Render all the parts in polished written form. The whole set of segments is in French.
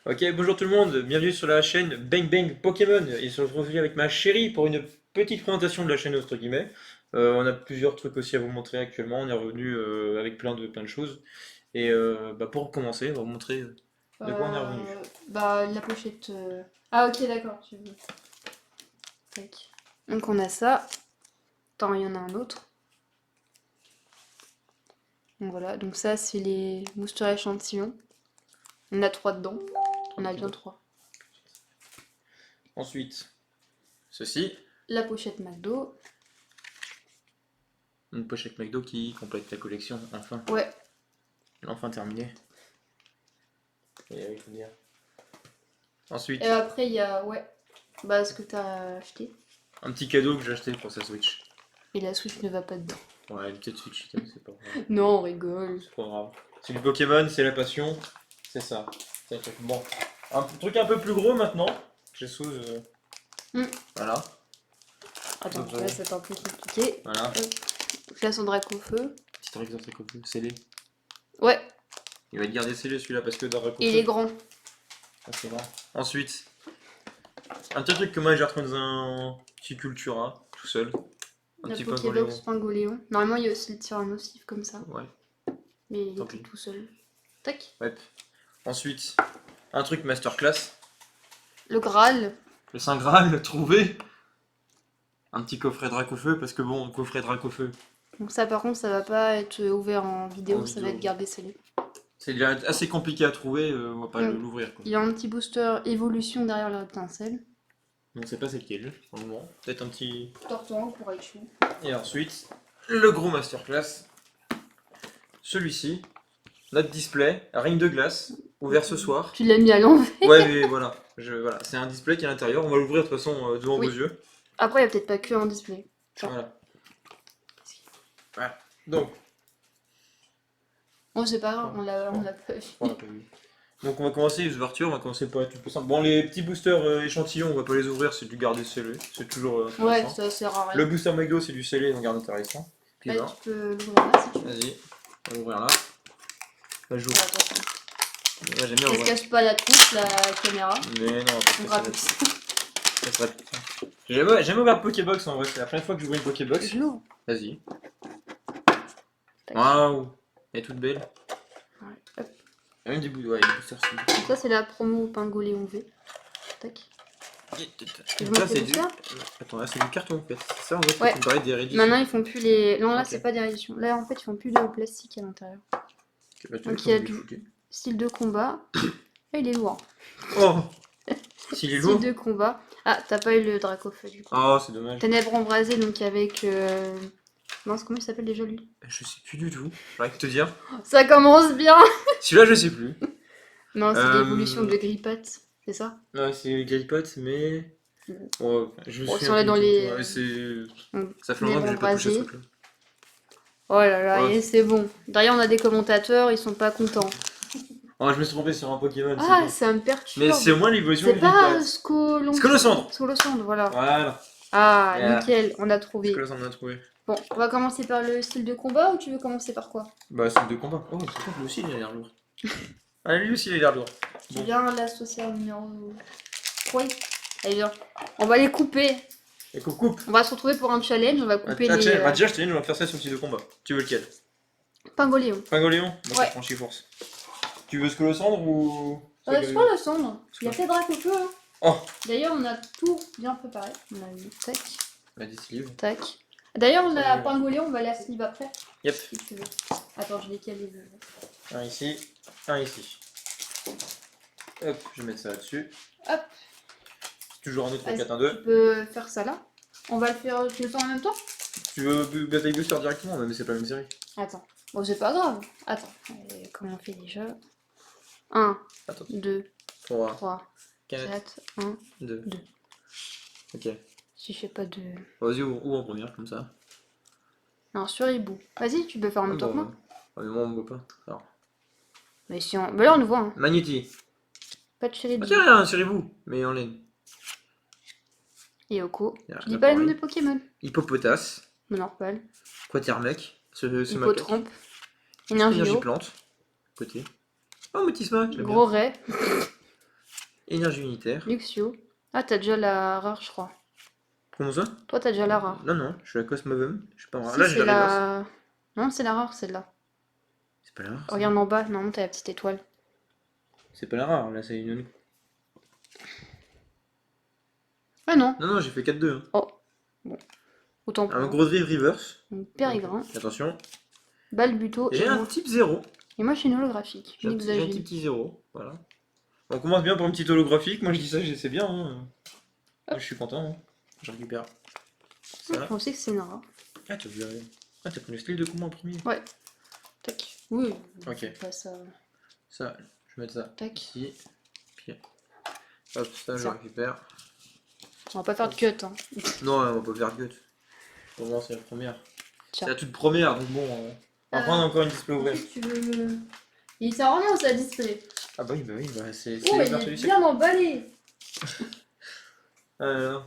Ok, bonjour tout le monde, bienvenue sur la chaîne Bang Bang Pokémon. Et se retrouve aujourd'hui avec ma chérie pour une petite présentation de la chaîne entre guillemets. On a plusieurs trucs aussi à vous montrer actuellement. On est revenu avec plein de choses. Et pour commencer, on va vous montrer de quoi on est revenu. Bah, la pochette. Ah, ok, d'accord, tu veux. Tac. Donc, on a ça. Attends, il y en a un autre. Donc, voilà. Donc, ça, c'est les boosters échantillons. On a 3 dedans. On a bien 3. Ensuite, ceci, La pochette McDo. une pochette McDo qui complète la collection, enfin. Ouais. Enfin terminée. Et il faut dire. Ensuite, Et après, il y a. Ouais. Bah, ce que t'as acheté. un petit cadeau que j'ai acheté pour sa Switch. Et la Switch ne va pas dedans. Ouais, une petite Switch, c'est pas grave. Non, on rigole. C'est pas grave. C'est du Pokémon, c'est la passion. C'est ça. C'est un truc. Bon. Un truc un peu plus gros maintenant. J'ai sous. Hmm. Voilà. Attends, Donc, là, c'est un peu compliqué. Voilà. Hop. Là, son Dracofeu. Petit truc dans Dracofu. Scellé. Ouais. Il va être gardé scellé celui-là parce que dans Dracofu. Et il est grand. Ah, c'est grand. Ensuite, un petit truc que moi j'ai retrouvé dans un petit Cultura, tout seul. Un La petit Pokébox Pingoléon. Pingoléon. Normalement, il y a aussi le Tyrannosif comme ça. Ouais, Mais il tant était pis. tout seul. Tac. Ouais. Ensuite, un truc Masterclass. Le Graal. Le Saint Graal trouvé. Un petit coffret Dracofeu parce que bon, coffret Dracofeu. Donc ça par contre ça va pas être ouvert en vidéo, En ça va vidéo. être gardé scellé. C'est déjà assez compliqué à trouver, on va pas Donc, l'ouvrir quoi. il y a un petit booster évolution derrière le reptincelle. Donc c'est pas c'est lequel pour le moment. Peut-être un petit. Tortank pour Raichu. Et ensuite, le gros masterclass. Celui-ci, notre display, ring de glace, ouvert ce soir. Tu l'as mis à l'envers. Ouais, mais voilà. Voilà. C'est un display qui est à l'intérieur. On va l'ouvrir de toute façon devant Oui. vos yeux. Après il y a peut-être pas que un display. Voilà. Voilà. Donc, Oh c'est pas grave, on l'a pas vu. on l'a pas vu. Donc on va commencer les ouvertures, on va commencer par être le plus simple. Bon, les petits boosters échantillons, on va pas les ouvrir, c'est du garder scellé. C'est toujours Ouais, intéressant. ça sert à Le rien. booster McDo, c'est du scellé, donc garde intéressant. Puis Là, là, tu peux l'ouvrir là si tu veux. vas-y, on va l'ouvrir là. Là, j'ouvre. Ah, attention. Là, j'aime bien Ça se ouvrir. casse pas la tronche, la caméra. Mais non, on va pas On se fera casser plus. la tête. Ça serait plus simple. J'ai jamais ouvert Pokébox en vrai, c'est la première fois que j'ouvre une Pokébox. Je l'ouvre. Vas-y. Tac. Waouh, elle est toute belle. Ouais. Hop. Il y a même des boosters aussi. Donc ça c'est la promo Pingoléon V. Tac. Je Donc ça, montre les c'est du. boosters. Attends, là, c'est du carton en fait. C'est ça en fait, Ouais. qui me paraît des rééditions. Maintenant ils font plus les. Non là Ok. c'est pas des rééditions. Là en fait ils font plus de plastique à l'intérieur. Ok, bah, tu Donc vois il y a comment du il est foutu. style de combat. Ah il est lourd. Oh, s'il est Style lourd. de combat. Ah t'as pas eu le Dracofeu du coup. Oh, c'est dommage. Ténèbres embrasées donc avec. Mince comment il s'appelle déjà lui. Je sais plus du tout. J'aurais que te dire. Ça commence bien. Celui-là, je sais plus. Non c'est Euh, l'évolution de Grippat. C'est ça. Ouais, c'est Greypot, mais. Ouais, je me Bon, suis si on est dans les. Ouais, c'est. Donc, Ça fait longtemps que j'ai pas touché ce embrasées. truc-là. Oh là là, Ouais. et c'est bon. Derrière on a des commentateurs, ils sont pas contents. Oh, je me suis trompé sur un Pokémon, c'est Ah bon. ça me perturbe. Mais c'est au moins l'évolution C'est de pas Greypot. Scolosandre. Scolosandre, voilà. Voilà. Ah, Voilà. nickel, on a trouvé. Scolosandre, on a trouvé. Bon, on va commencer par le style de combat ou tu veux commencer par quoi? Bah, c'est de combat. Oh, c'est quoi, lui aussi, il a l'air lourd. Ah, lui aussi, il a l'air lourd. Tu Bon. viens l'associer au numéro 3. Allez, viens. On va les couper. Et qu'on coupe. On va se retrouver pour un challenge, on va couper Ah, les tiens, bah, déjà, je te dis, on va faire ça sur le style de combat. Tu veux lequel? Pingoléon. Pingoléon? Bon, Ouais. ça franchit force. Tu veux Scolosandre ou. C'est quoi le cendre? Il y a quoi fait Dracofeu. Hein. Oh. D'ailleurs, on a tout bien préparé. On a mis tac, La 10 livres. tac. D'ailleurs, la Ouais. Pingoléon, on va la sleeve après. Yep. Si tu veux. Attends, je décale les deux. Un ici, un ici. Hop, je vais mettre ça là-dessus. Hop. Toujours un autre Vas-y, 4 1 2. Tu peux faire ça là. On va le faire tout le temps en même temps? Tu veux Bataille Booster directement, mais c'est pas la même série. Attends. Bon, c'est pas grave. Attends. Comment on fait déjà? 1, Attends. 2, 3, 3, 4, 4, 1. 2. Deux. Ok. Si je fais pas de. Vas-y, ouvre en première, comme ça. Non, sur hibou. Vas-y, tu peux faire en même temps que moi. Ouais, mais moi, on me voit pas. Alors. Mais si on. Bah là, on le voit. Hein. Magnéti. Pas de chéri Ah, de tiens, rien, serrez-vous, mais en laine. Yoko. Y a Tu rien dis pas les noms pareil. des Pokémon. Hippopotas. Monorpal. Quatermec. Ce macaque. Hippotrampe. Énergie. Énergie plante. Côté. Oh, Métisma, j'aime bien. Gros ray. Énergie unitaire. Luxio. Ah, t'as déjà la rare, je crois. Comment ça? Toi, t'as déjà la rare. Non, non, je suis à Cosmovum. Je suis pas en rare. Si, Là, j'ai c'est la reverse. la... Non, c'est la rare, celle-là. C'est pas la rare, ça. Regarde en bas, non, t'as la petite étoile. C'est pas la rare, là, c'est une. Ah non. Non, non, j'ai fait 4-2. Hein. Oh. Bon. Autant pour Un moi. gros drive reverse. Donc, Périgrin, Attention. Balbuto J'ai et un moi. type 0. Et moi, je suis une holographique. J'ai Une un hexagine. petit 0. Voilà. On commence bien pour un petit holographique. Moi, je dis ça, c'est bien. Hein. Hop. Je suis content. Hein. Je récupère Je ça. pensais que c'est une rare. Ah, t'as vu. Ah, t'as pris le style de combat en premier. Ouais. Tac. Oui. Ok. Pas ça. Ça, je vais mettre ça Tac. ici. Puis, hop, ça, je Ça. récupère. On va pas faire de cut, hein. Non, on va pas faire de gut. Pour moi, c'est la première. Tiens. C'est la toute première, donc bon. On va prendre encore une display ouverte. Tu veux... Il sert à rien, ça display. Ah, bah oui, c'est Oh, il l'ouverture est du siècle. bien emballé. Non.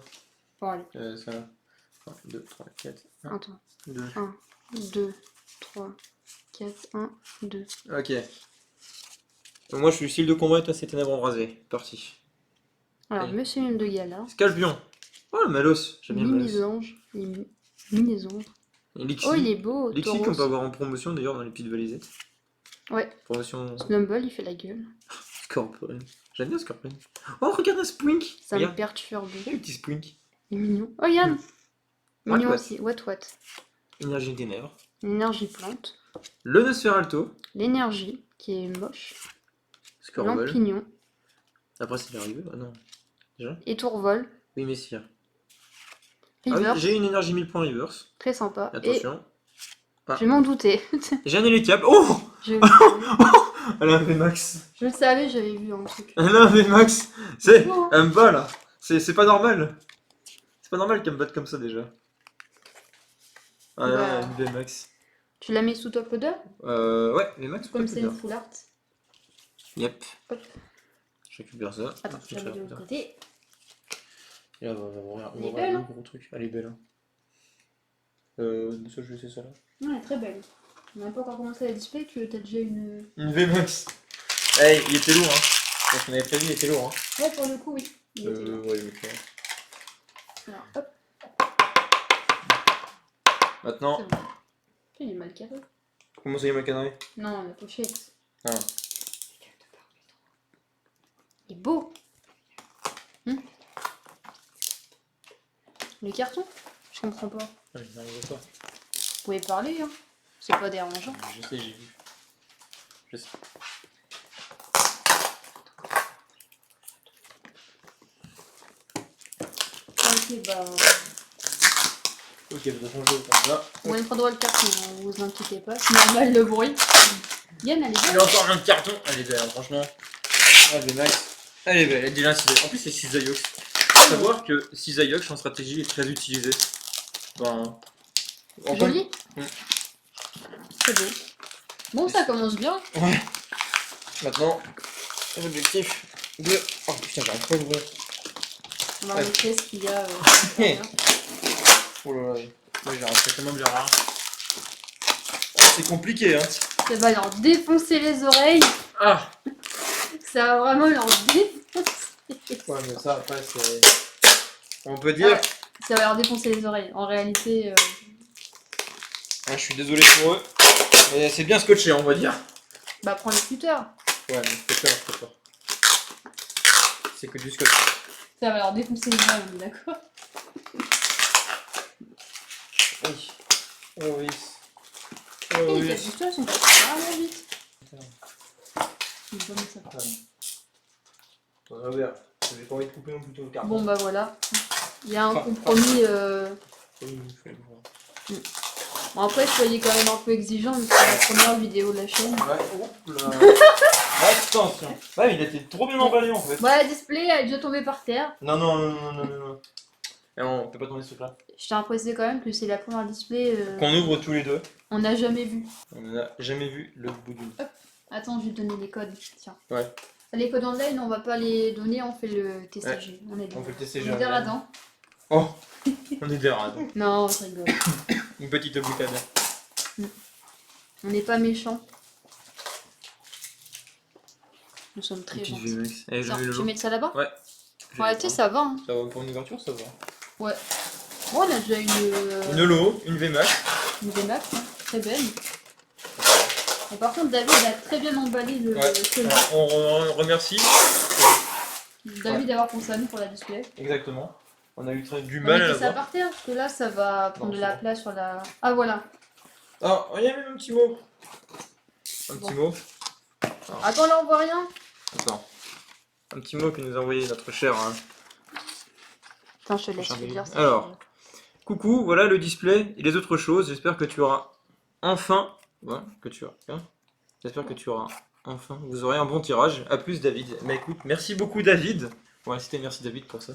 Bon, allez. Ça. 1, 2, 3, 4. 1, Attends. 2. 1, 2, 3, 4, 1, 2. Ok. Donc moi je suis style de combat et toi c'est ténèbres embrasées. Parti. Alors, Allez. Monsieur Mime de Gala. Scalpion. Oh le Malos. J'aime bien le Malos. Mini-ange. Mini-ange. Et Lixi. Oh, il est beau. Lixi qu'on Tauros. peut avoir en promotion d'ailleurs dans les petites valisettes. Ouais. Promotion Snumble, il fait la gueule. Scorpion. J'aime bien Scorpion. Oh regarde un Spwink. Ça me Regarde. perturbe. Le petit Spwink. Il est mignon. Oh, Yann. What, Mignon what. aussi. What. Énergie des ténèbres. Une énergie plante. Le Nosferalto. L'énergie, qui est moche. Scorbol. Lampignon. Après c'est arrivé. Ah non. Déjà. Et Tourvol. Oui Messire. Ah Reverse. oui, j'ai une énergie 1000 points reverse. Très sympa. Attention. Et je m'en doutais. J'ai un hélicap. Oh je, le savais. Elle a un VMAX. Je le savais, j'avais vu un truc. Elle a un VMAX. C'est. Oh. Elle me bat là. C'est pas normal. C'est pas normal qu'elle me batte comme ça déjà. Ah Bah. non, une VMAX. Tu l'as mis sous top loader. Ouais, VMAX. Comme c'est une full art. Yep. Hop. Je récupère ça. Attends, je la mets de l'autre côté. Et là, on va voir Elle est le belle, hein. gros truc. Elle est belle. Hein. Ça, je vais essayer ça là. Non, elle est très belle. On n'a pas encore commencé la display, tu as déjà une... Une VMAX. Hey, il était lourd, hein. Donc on avait prévu, il était lourd, hein. Ouais, pour le coup, oui. Il était là. Ouais, ok. Alors, hop, Maintenant, c'est bon. Il est mal carré. comment ça y est ma cannerie? Non, la pochette. Ah. Il est beau. Le carton. Je comprends pas. Ah, je n'arrive pas. Vous pouvez parler, hein. C'est pas dérangeant. Je sais, j'ai vu. Je sais. Ok, bah... Ok, je vais changer comme ça. On va prendre le carton, hein, vous inquiétez pas. C'est normal le bruit. Yann, elle est Il y belle. a encore un carton. Elle est belle, hein, franchement. Ah, VMAX. Elle est belle, elle est déjà incisée. En plus, c'est Cisaiox. Faut savoir que Cisaiox en stratégie est très utilisé. Ben, C'est joli. Mm. C'est beau. Bon, ça commence bien. Ouais. Maintenant, l'objectif de. Oh putain, j'arrive pas à l'ouvrir. On va Ouais. montrer ce qu'il y a. Oh là là. Moi, j'arrive tellement bien rare. C'est compliqué, hein. Ça va leur défoncer les oreilles. Ah. Ça va vraiment leur défoncer. Ouais, mais ça, après, c'est. On peut dire. Ah, ça va leur défoncer les oreilles. En réalité, Ah, je suis désolé pour eux. Mais c'est bien scotché, on va dire. bah prends le scooter. Ouais, mais je peux pas. C'est que du scotch. Ça va leur défoncer les oreilles, on est d'accord. Oui. Oh oui. Oh Les oui. ajusteurs sont passés vraiment vite. Une bonne ça. On va voir. J'avais pas envie de couper non plus tout le carton. Bon bah voilà. Il y a un compromis. Oui, il fallait le voir. Bon après soyez quand même un peu exigeants, mais c'est la première vidéo de la chaîne. Ouais, hop là. Attention. Ouais, mais il était trop bien emballé en fait. Voilà, la display elle est déjà tombée par terre. Non. Et on peut pas tourner ce truc là. Je tiens à préciser quand même que c'est la première display Qu'on ouvre tous les deux. on n'a jamais vu. On n'a jamais vu le bout du. Attends, je vais te donner les codes. Tiens. Ouais. Les codes online, on va pas les donner, on fait le TCG. On est On fait le TCG. On est des radins. Oh. On est des rats. Non, je rigole. Une petite boutade. On n'est pas méchants. Nous sommes très Petite gentils. VMAX. Allez, je Tiens, mets le tu lot. mets ça là-bas? Ouais. Ouais, tu sais, ça va. Hein. Ça va pour une ouverture, ça va. Ouais. Bon, on a déjà Une Holo, une VMAX. une VMAX, hein, très belle. Et par contre, David a très bien emballé le Ouais. colis. On remercie. David d'avoir pensé à nous pour la display. Exactement. On a eu du On mal à mettait ça l'avoir. par terre, parce que là, ça va prendre de c'est la bon. place sur la... Ah, voilà. Ah, il y a même un petit mot. Un Bon. petit mot. Attends, là, on voit rien. Attends. Un petit mot que nous a envoyé notre cher. Attends, je te laisse Cher le dire. ça, Alors. Coucou, voilà le display et les autres choses. J'espère que tu auras enfin. Voilà, que tu auras. Hein. J'espère que tu auras enfin. Vous aurez un bon tirage. A plus, David. Mais écoute, merci beaucoup, David. Ouais, c'était merci, David, pour ça.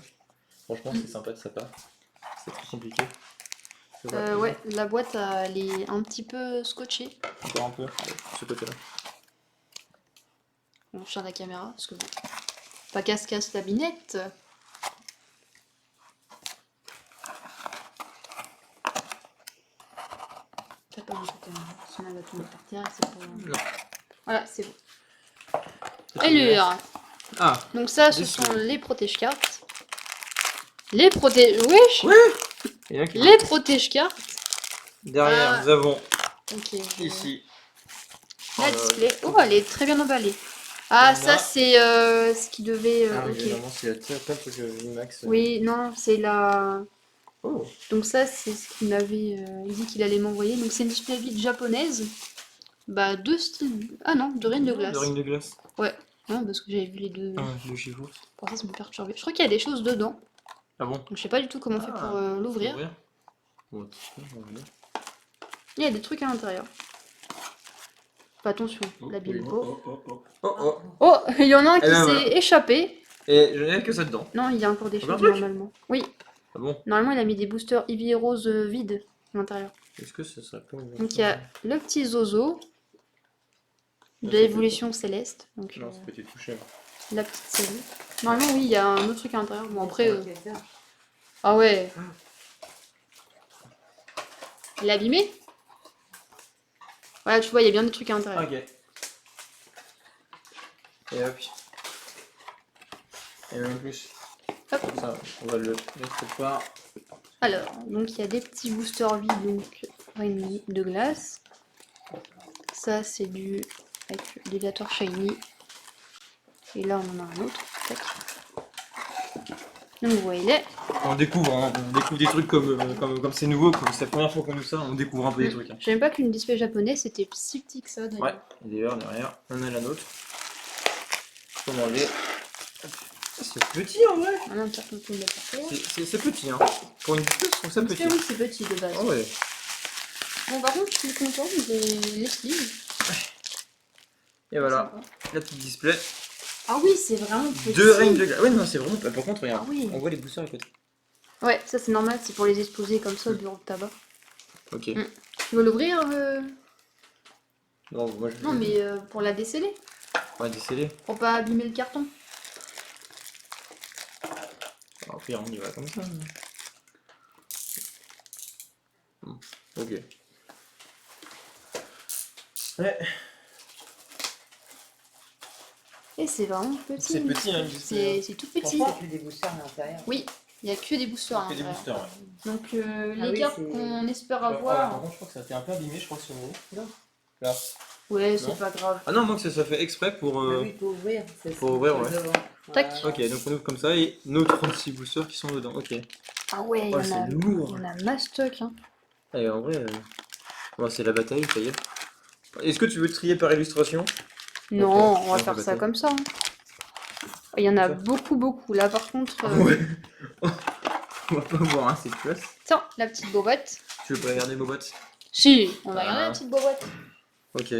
Franchement, c'est sympa de sa part. C'est très compliqué. Ouais, la boîte, elle est un petit peu scotchée. Encore un peu, ce côté-là. On cherche la caméra, parce que bon. Pas casse-casse la binette. T'as pas la caméra, sinon elle va tomber par terre et c'est pas... Non. Voilà, c'est bon. Allure. Ah, Donc ça, ce Des sont sous. les protège-cartes. Les protège... Wesh. ouais. Et là, Les protège-cartes. derrière, Ah. nous avons Ok. je- ici. La euh, display. Oh, elle est très bien emballée. Ah, On ça, a- c'est ce qui devait... Ah oui, ok. évidemment, c'est pas le truc Vimax. Oui, non, c'est la... Oh. Donc ça, c'est ce qu'il m'avait dit qu'il allait m'envoyer. Donc c'est une display vide japonaise. Bah, deux styles... Ah non, de Reine de glace. De ring de glace. Non, parce que j'avais vu les deux. Ah, de chez vous. Pour ça, ça me perturbait. Je crois qu'il y a des choses dedans. Ah bon? Donc je sais pas du tout comment on fait pour l'ouvrir. Bon, on va ouvrir. Il y a des trucs à l'intérieur. Fais attention, l'abîme pas. Oh. Oh, il y en a un qui Eh ben, s'est voilà. échappé. Et je n'ai que ça dedans. Non, il y a encore des Encore un choses truc normalement. Oui, Ah bon? normalement il a mis des boosters Eevee Rose vides à l'intérieur. Est-ce que ce serait pas une Donc il y a le petit Zozo de c'est l'évolution céleste. Donc Non, c'est peut-être touché. la petite série. Normalement oui, il y a un autre truc à l'intérieur. Bon après... Ah ouais. Il est abîmé. Voilà, tu vois, il y a bien des trucs à l'intérieur. Ok. Et hop. Et même plus. Hop. Comme ça, on va le mettre quelque part. Alors, donc il y a des petits boosters vides, donc Reine de glace. Ça, c'est du avec le déviateur shiny. Et là, on en a un autre. Tac. Donc vous voyez, On découvre, hein, on découvre des trucs comme c'est nouveau, comme c'est la première fois qu'on nous ça, on découvre un peu des trucs. Hein. je savais même pas qu'une display japonaise c'était si petit que ça d'ailleurs. Ouais, et d'ailleurs derrière, on a la nôtre. Faut l'enlever. C'est petit en vrai. Ah non, par contre, on le met par terre. C'est petit hein. Pour une display, je trouve ça Parce petit. que oui, c'est petit de base. Ah ouais. Bon, par contre, je suis contente des sleeves. Et voilà, Sympa. la petite display. Ah oui, c'est vraiment petit. Deux règnes de glace. Ouais, non, c'est vraiment. Par contre, regarde, Ah oui. on voit les boosters à côté. Ouais, ça c'est normal, c'est pour les exposer comme ça au bureau de tabac. Ok. Tu veux l'ouvrir Non, moi je Non, mais pour la déceler, on va déceler. pour pas abîmer le carton. Après, on y va comme ça. Ok. Ouais. Et c'est vraiment petit. C'est petit, hein, une display. C'est tout petit. Pourquoi tu as des boosters à l'intérieur? Oui, il n'y a que des boosters. à Que des l'intérieur. boosters, ouais. Donc Ah les oui, cartes c'est- qu'on espère Par avoir. contre, je crois que ça a été un peu abîmé, je crois que c'est bon. Non. Là. Ouais, Non. c'est pas grave. Ah non, moi que ça fait exprès pour. Ah oui, pour ouvrir. Pour ouvrir, ouais. Tac. Ok, donc on ouvre comme ça et nos 36 boosters qui sont dedans. Ok. Ah ouais, il Ouais, y en a. c'est lourd. Il y en a mastoc. Hein. Et en vrai, ouais, c'est la bataille, ça y est. Est-ce que tu veux trier par illustration? Non, Ok, on va je faire vais ça bataille. comme ça. Hein. Il y en a Ça. beaucoup. Là par contre. Ouais. On va pas voir, hein, c'est classe. Tiens, la petite bobotte. Tu veux pas regarder Bobot? Si, on va Ah. regarder la petite bobotte. Ok.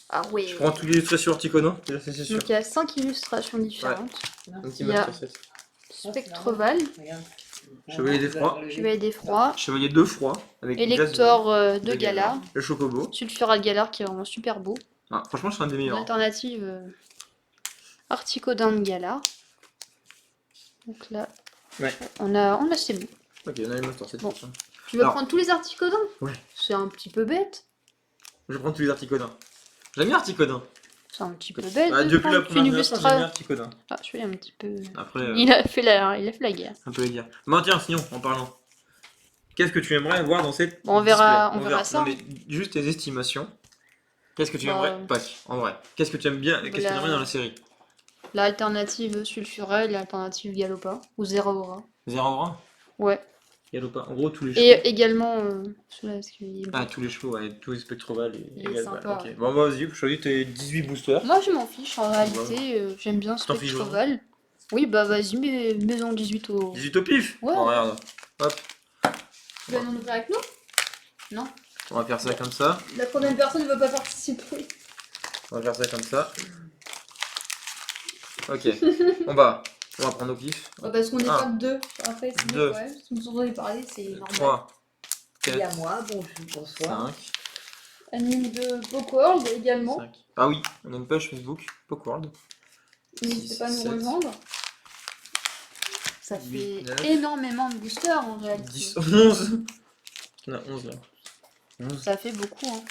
Ah ouais. Je prends toute l'illustration horticono, c'est sûr. Donc il y a 5 illustrations différentes. Un petit il y a- master set. Spectreval, Regarde. Chevalier d'effroi. Chevalier d'effroi, Chevalier de froid avec une glace Elector de de Galar, le chocobo. Sulfural Galar qui est vraiment super beau. Ah, franchement, c'est un des Une meilleurs. alternative Articodin de Galar. Donc là, Ouais. on a c'est bon. Ok, on a les master set. Bon. pour ça. Tu veux Alors. prendre tous les Articodins? Ouais. C'est un petit peu bête. Je prends tous les articodins. J'aime bien articodin. C'est un petit peu bête Bah, de depuis la prendre première Funibus génération, j'aime bien Tra- Articodin. Ah, celui-là, un petit peu... Après, Il a fait la guerre. un peu la guerre. Bon, tiens, sinon, en parlant, qu'est-ce que tu aimerais avoir dans cette Bon, on display? verra ça. Non, mais juste tes estimations. Qu'est-ce que tu Bah, aimerais? Pack, en vrai. Qu'est-ce que tu aimes bien? Qu'est-ce que tu aimerais dans la série? L'alternative sulfurelle, l'alternative Galopa, ou Zeraora. Zéro aura? Ouais. Galopa. En gros, tous les Et chevaux. également, celui-là, parce qu'il est Ah, beau. tous les chevaux, ouais, tous les Spectroval et Il est Galval. sympa, Ok. ouais. Bon, bah, vas-y, choisis tes 18 boosters. Moi, je m'en fiche, en réalité, j'aime bien T'en fiches Spectroval. Oui, bah vas-y, mets-en 18 au... 18 au pif? Ouais. Bon, regarde. Hop, Tu vas en ouvrir avec nous? Non. on va faire ça comme ça. La première personne ne veut pas participer. On va faire ça comme ça. Ok. on va prendre au pif. Ouais, parce qu'on n'est Un. pas que deux. Après, c'est Deux. deux, ouais. Si vous entendez parler, c'est normal. 3, Il y a 4, moi, bonjour, bonsoir. 5, Anime de Pokeworld également. 5. Ah oui, on a une page Facebook, Pokeworld. N'hésitez pas à nous 7. rejoindre. Ça Huit, fait 9, énormément de boosters en réalité. 10, 11. On a 11 là. 11, Ça fait beaucoup, hein.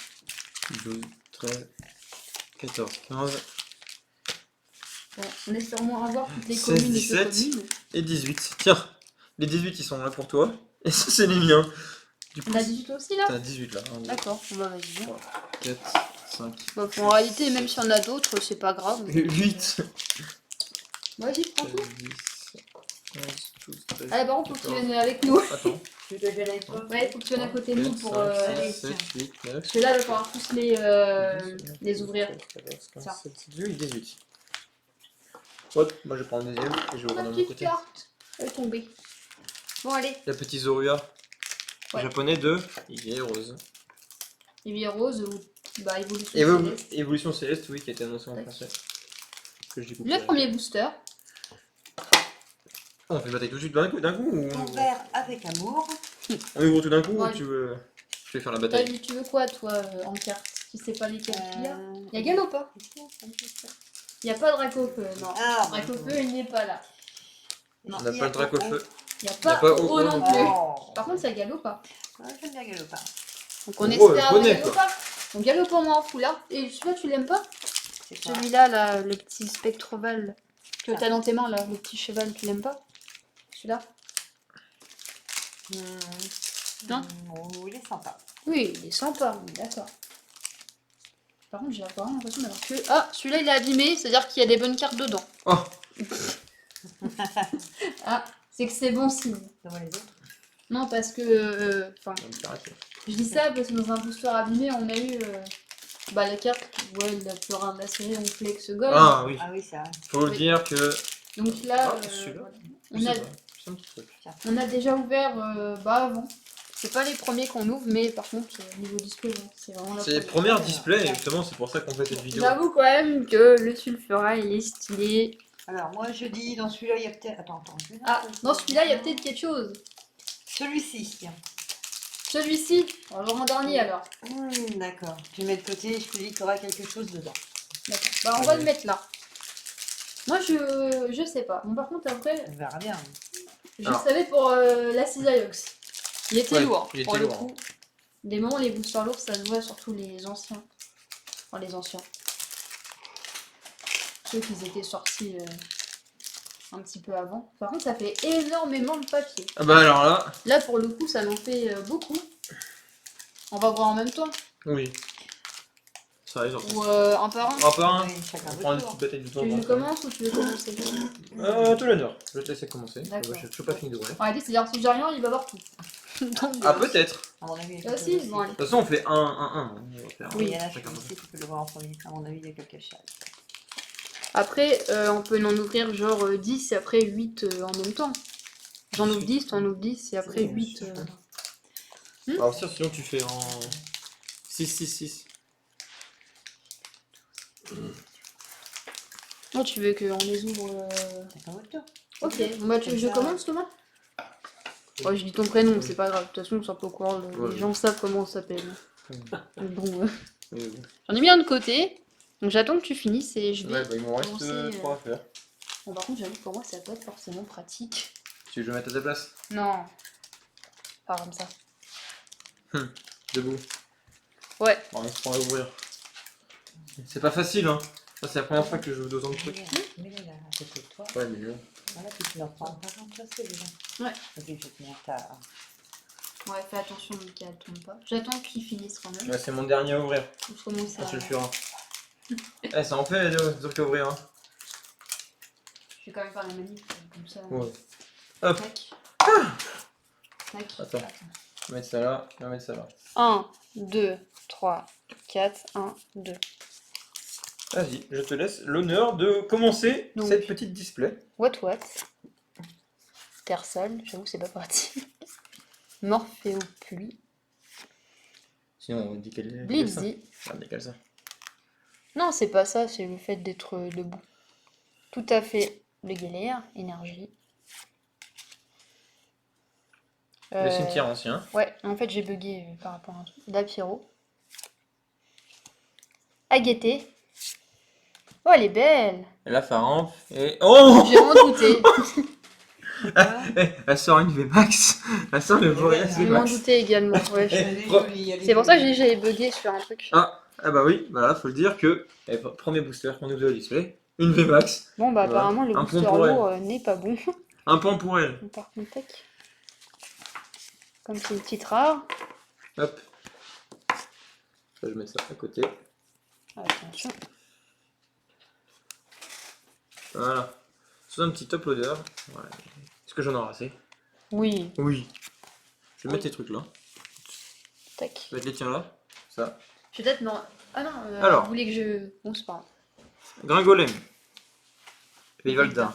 12, 13, 14, 15 Ouais, on espère au moins avoir toutes les 16, communes et 17. sous-communes. et 18. Tiens, les 18 ils sont là pour toi. Et ça c'est les miens. Du coup, On a 18 aussi là? t'as 18 là. 1, 2, D'accord, bon, bah vas-y. 3, 4, 5. Bah, en réalité, même si on a d'autres, c'est pas grave. 8. Vas-y, prends tout. 10, 11, 12, 13. Allez, par contre, faut que tu 14. viennes avec nous. Attends. Tu te gênes avec toi? Ouais, faut que tu viennes à côté de nous pour. 5, 6, 7, 8, 9. Parce que là, il va falloir tous les ouvrir. 14, 15, Ça. 17, 18, 18. Hop, moi je prends le deuxième et je vais Ma prendre de mon petite côté. carte. Elle est tombée. Bon, allez. La petite Zorua Ouais. japonais de Ivy Rose. Ivy Rose ou bah, Évolution Céleste. Évolution Céleste, oui, qui a été annoncée en Tac. français. Que je découpe Le direct. premier booster. On fait bataille tout de suite d'un coup ou Ton père avec amour. on ouvre tout d'un coup Ouais. ou tu veux. Je vais faire la T'as bataille. dit, tu veux quoi, toi, en carte? Tu sais pas lesquels il y a? Euh, Il y a Galopa. Il n'y a pas Dracofeu, non. Ah, Dracofeu, il n'est pas là. On n'a pas le drac au feu. Il n'y a Y a pas pas Oro Oro non non plus. Oh. Par contre, ça Galopa. Ouais, j'aime bien Galopin. Donc on Oro, espère elle avoir connaît, Galopa. Donc Galopa, moi en foulard. Et celui-là, tu l'aimes pas? C'est quoi? Celui-là, là, le petit Spectroval que Ah. t'as dans tes mains, là, le petit cheval, tu l'aimes pas? Celui-là? Non. Oh, il est sympa. Oui, il est sympa, on est d'accord. Par contre, j'ai vraiment l'impression d'avoir que... Ah, celui-là, il est abîmé, c'est-à-dire qu'il y a des bonnes cartes dedans. Oh Ah, c'est que c'est bon signe. Comment les autres? Non, parce que... Enfin, on va me faire arrêter. je dis ça parce que dans un booster abîmé, on a eu... bah, la carte, ouais, la plus rare de la série, on Flex Gold. Ah oui. Ah oui, c'est vrai. Faut Oui. dire que. Donc là, Ah, celui-là. voilà. Je on, sais a, pas, c'est un petit truc. on a déjà ouvert bah, avant. C'est pas les premiers qu'on ouvre, mais par contre, niveau display, ouais, c'est vraiment la C'est les première. premières displays et justement c'est pour ça qu'on fait cette vidéo. J'avoue quand même que le sulfura, il est stylé. Alors, moi, je dis, dans celui-là, il y a peut-être... Attends. je vais Ah, noter. dans celui-là, il y a peut-être quelque chose. Celui-ci, tiens. Celui-ci, on va en dernier alors. D'accord. Je vais mettre de côté, je te dis qu'il y aura quelque chose dedans. D'accord. Bah, on va le mettre là. Moi, je sais pas. Bon, par contre, après, On verra bien. je Alors. savais pour la Cisaiox. Il était Ouais, lourd, il pour était le lourd. coup. Des moments, les boosters lourds, ça se voit surtout les anciens. Enfin, les anciens. Ceux qui étaient sortis un petit peu avant. Par contre, ça fait énormément de papier. Ah bah alors là. Là, pour le coup, ça m'en fait beaucoup. On va voir en même temps. Oui. Ça arrive genre. Ou un par un. Un par un. Oui, chacun On votre prend une tour. petite bataille du temps. Tu veux commencer ou tu veux commencer? Tout l'honneur. Je vais te laisser commencer. D'accord. Je suis pas fini d'ouvrir. En réalité, c'est-à-dire que si j'ai rien, il va voir tout. Donc, Ah peut-être. À mon avis, il y a Ah, quelque si, chose bon, aussi. allez. De toute façon on fait 1-1-1. On va faire Oui, il y en a chacun celui-ci, tu peux le voir en premier. À mon avis, il y a quelque chose. Après, on peut en ouvrir genre 10 et après 8 en même temps. J'en ouvre 10, t'en ouvres 10 et après 8. Alors sinon tu fais en 6-6-6. Oh, tu veux qu'on les ouvre Chacun votre tour. Ok, bon, bah, je commence Thomas. Oh, je dis ton prénom, c'est pas grave. De toute façon, c'est un peu quoi. Ouais. Les gens savent comment on s'appelle. Ouais. Bon, Oui, oui. j'en ai mis un de côté. Donc j'attends que tu finisses et je vais. Ouais, bah il m'en reste commencer, 3 à faire. Bon, par contre, j'avoue que pour moi, ça va pas être forcément pratique. Tu veux que je mette à ta place? Non. Pas comme ça. Debout. Ouais. Bon, on se prend à ouvrir. C'est pas facile hein. Ça, c'est la première fois que je joue 2 ans de trucs. Mets-les là, à côté de toi. Ouais, mais mieux. Voilà, puis tu leur prends. Par contre, ça, c'est déjà. Ouais. Ok, je vais te mettre ta. Ouais, fais attention qu'elle tombe pas. J'attends qu'ils finissent quand même. Ouais, c'est mon dernier à ouvrir. Je commence à... Ça sulfura. Eh, ça en fait des trucs à ouvrir, hein. Je vais quand même faire la manip, comme ça. Ouais. Hop. Tac. Tac. Attends. On va mettre ça là, on va mettre ça là. 1, 2, 3, 4, 1, 2. Vas-y, je te laisse l'honneur de commencer Donc. cette petite display. What? Terre seule, j'avoue c'est pas pratique. Morphéo pluie. Sinon, on dit qu'elle est. Blipsy. Ah, décale ça. Non, c'est pas ça, c'est le fait d'être debout. Tout à fait le galère, énergie. Le cimetière ancien. Ouais, en fait j'ai bugué par rapport à un truc. Lapiro. Agété. Oh, elle est belle! La Faramp. Et. Oh J'ai m'en douté. Elle sort une VMAX. Elle sort le Boreas Je m'en VMAX. doutais également. Ouais, Elle est Pro- jolie, elle est c'est pour ça que jolie. j'ai bugué sur un truc. Ah bah oui, voilà, faut le dire que. Premier booster qu'on ouvre le display. Une VMAX. Bon, bah Voilà. apparemment le Un booster point pour elle. lourd n'est pas bon. Un point pour elle. Par contre, tac. Comme c'est une petite rare. Hop. Je vais mettre ça à côté. Attention. Voilà. Sous un petit top loader. Ouais. Est-ce que j'en aurai assez? Oui, Oui. Je vais Oui. mettre les trucs là. tac. Je vais mettre les tiens là. Ça. Je vais peut-être non. Ah non, Alors. vous voulez que je. Bon, c'est pas grave. Gringolem. Vivalda.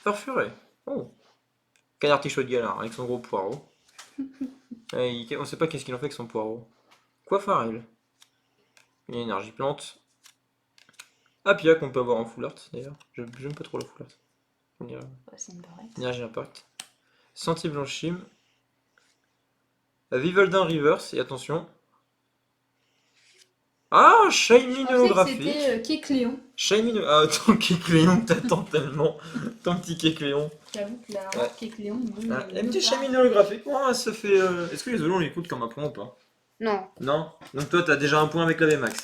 Farfuré. Oh. Canard Tichot de Galard avec son gros poireau. On sait pas qu'est-ce qu'il en fait avec son poireau. Coiffarel. Une énergie plante. Apia qu'on peut avoir en full art d'ailleurs. J'aime pas trop la full art. Ouais, c'est une barrette. Énergie impact. Senti blanchime. Vivaldin Reverse. Et attention. Ah, Shiny holographique. C'était Kécléon. Shiny. Ah, ton Kécléon, t'attends tellement. Ton petit Kécléon. J'avoue que la Ouais. rare Kécléon. Ah, un petit Shiny holographique. Oh, ça fait. Est-ce que les Olons l'écoutent comme un point ou pas? Non. Non. Donc toi, t'as déjà un point avec la VMAX.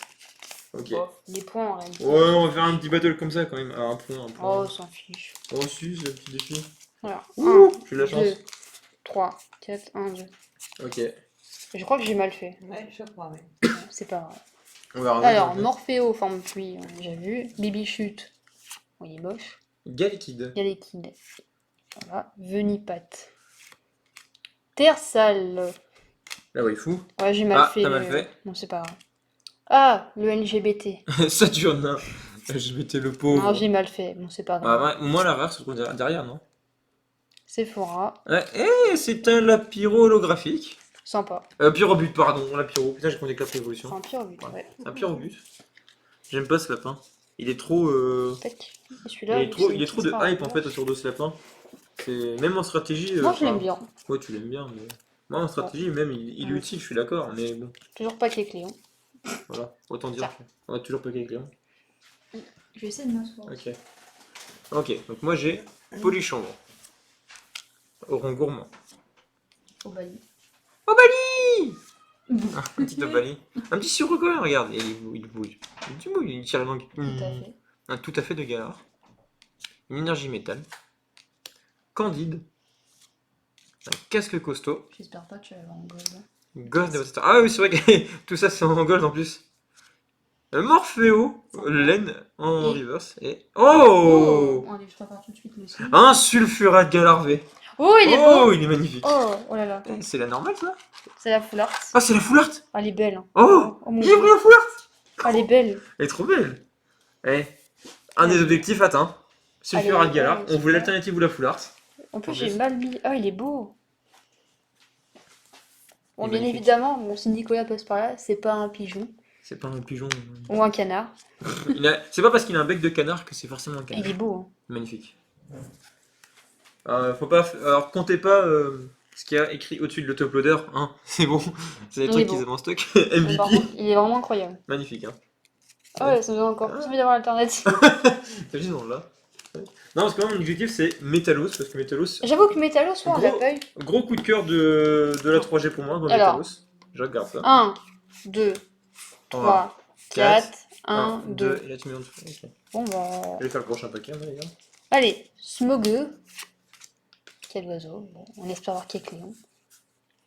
Ok. Bon, les points en réalité. Ouais, on va faire un petit battle comme ça quand même. Alors, un point, un Oh, point. on s'en fiche. Oh, si, c'est un petit défi. Voilà. Ouh, 1, j'ai de la chance. 2, 3, 4, 1, 2. Ok. Je crois que j'ai mal fait. Ouais, je crois, ouais. C'est pas grave. On verra. Alors, Morphéo, forme pluie, on a déjà vu. Bibichute. Oh, il est moche. Galekid. Galekid. Voilà. Venipat. Terre sale. La waifu. Ouais, j'ai mal Ah, fait. t'as mal fait. Non, c'est pas grave. Ah, le LGBT. Saturnin. Je mettais le Non, pauvre. j'ai mal fait. Bon, c'est pas Ah, grave. moi, la rare se trouve derrière, non? Sephora. Ouais, c'est un Lapiro holographique. Sympa. Pyrobut, pardon, Lapiro. Putain, j'ai compté que la C'est révolution. un pire but, ouais. Un Pyrobut. J'aime pas ce lapin. Il est trop. Tac. Et celui-là, Il est trop de hype en fait autour de ce lapin. Même en stratégie. Moi, je l'aime enfin, bien. Ouais, tu l'aimes bien, mais. Moi en stratégie, même il est Ouais. utile, je suis d'accord, mais bon, Toujours pas Kécléon. voilà, autant dire Ça. qu'on va toujours pas avec Léon. Je vais essayer de m'asseoir. Ok. Ok, donc moi j'ai Polichambre. Oron gourmand. Au Bali. Un petit Obali. Un petit surrecoin, regarde, il bouge. Il tire la langue. Tout à fait. Un tout à fait de galard. Une énergie métal. Candide. Un casque costaud. J'espère pas que tu vas avoir en gold. Ghost Devastator. Ah oui, c'est vrai que tout ça c'est en gold en plus. Morphéo, laine en Et- reverse. Et. Oh, Allez, je prépare tout de suite le aussi. un sulfurat galarvé. Oh, il est Oh, beau. il est magnifique. Oh là là. C'est la normale ça? C'est la full art. Ah, c'est la full art. Ah, elle est belle. Hein. Oh, Oh mon il a dieu. pris la full art. Ah, elle est belle. Elle est trop belle. Eh, un des objectifs atteints. Sulfurat Allez, galar. ouais, On voulait super. l'alternative ou la full art. En plus, En j'ai plus. mal mis. Ah, il est beau. Bon, Il est bien magnifique. évidemment, bon, si Nicolas passe par là, c'est pas un pigeon C'est pas un pigeon. ou un canard. C'est pas parce qu'il a un bec de canard que c'est forcément un canard. Il est beau. Hein. Magnifique. Faut pas. Alors, comptez pas ce qu'il y a écrit au-dessus de l'autoploader. Hein. C'est bon. C'est des Il trucs est qu'ils beau. avaient en stock. Par MVP. contre, il est vraiment incroyable. Magnifique. Hein. Ah ouais, ça me donne encore plus envie d'avoir l'alternative. T'imagines, on l'a. Ouais. Non, parce que moi, mon objectif c'est Métalos. Parce que Métalos. J'avoue que Métalos, soit on l'a Gros- pas eu. Gros coup de cœur de la 3G pour moi dans Alors. Métalos. Je regarde ça. 1, 2, 3, 4, 1, 2. Et là tu mets en dessous. Ok. Bon bah. Je vais faire le prochain paquet, on va dire. Allez, Smogueux. Quel oiseau. Bon, on espère avoir Kecléon.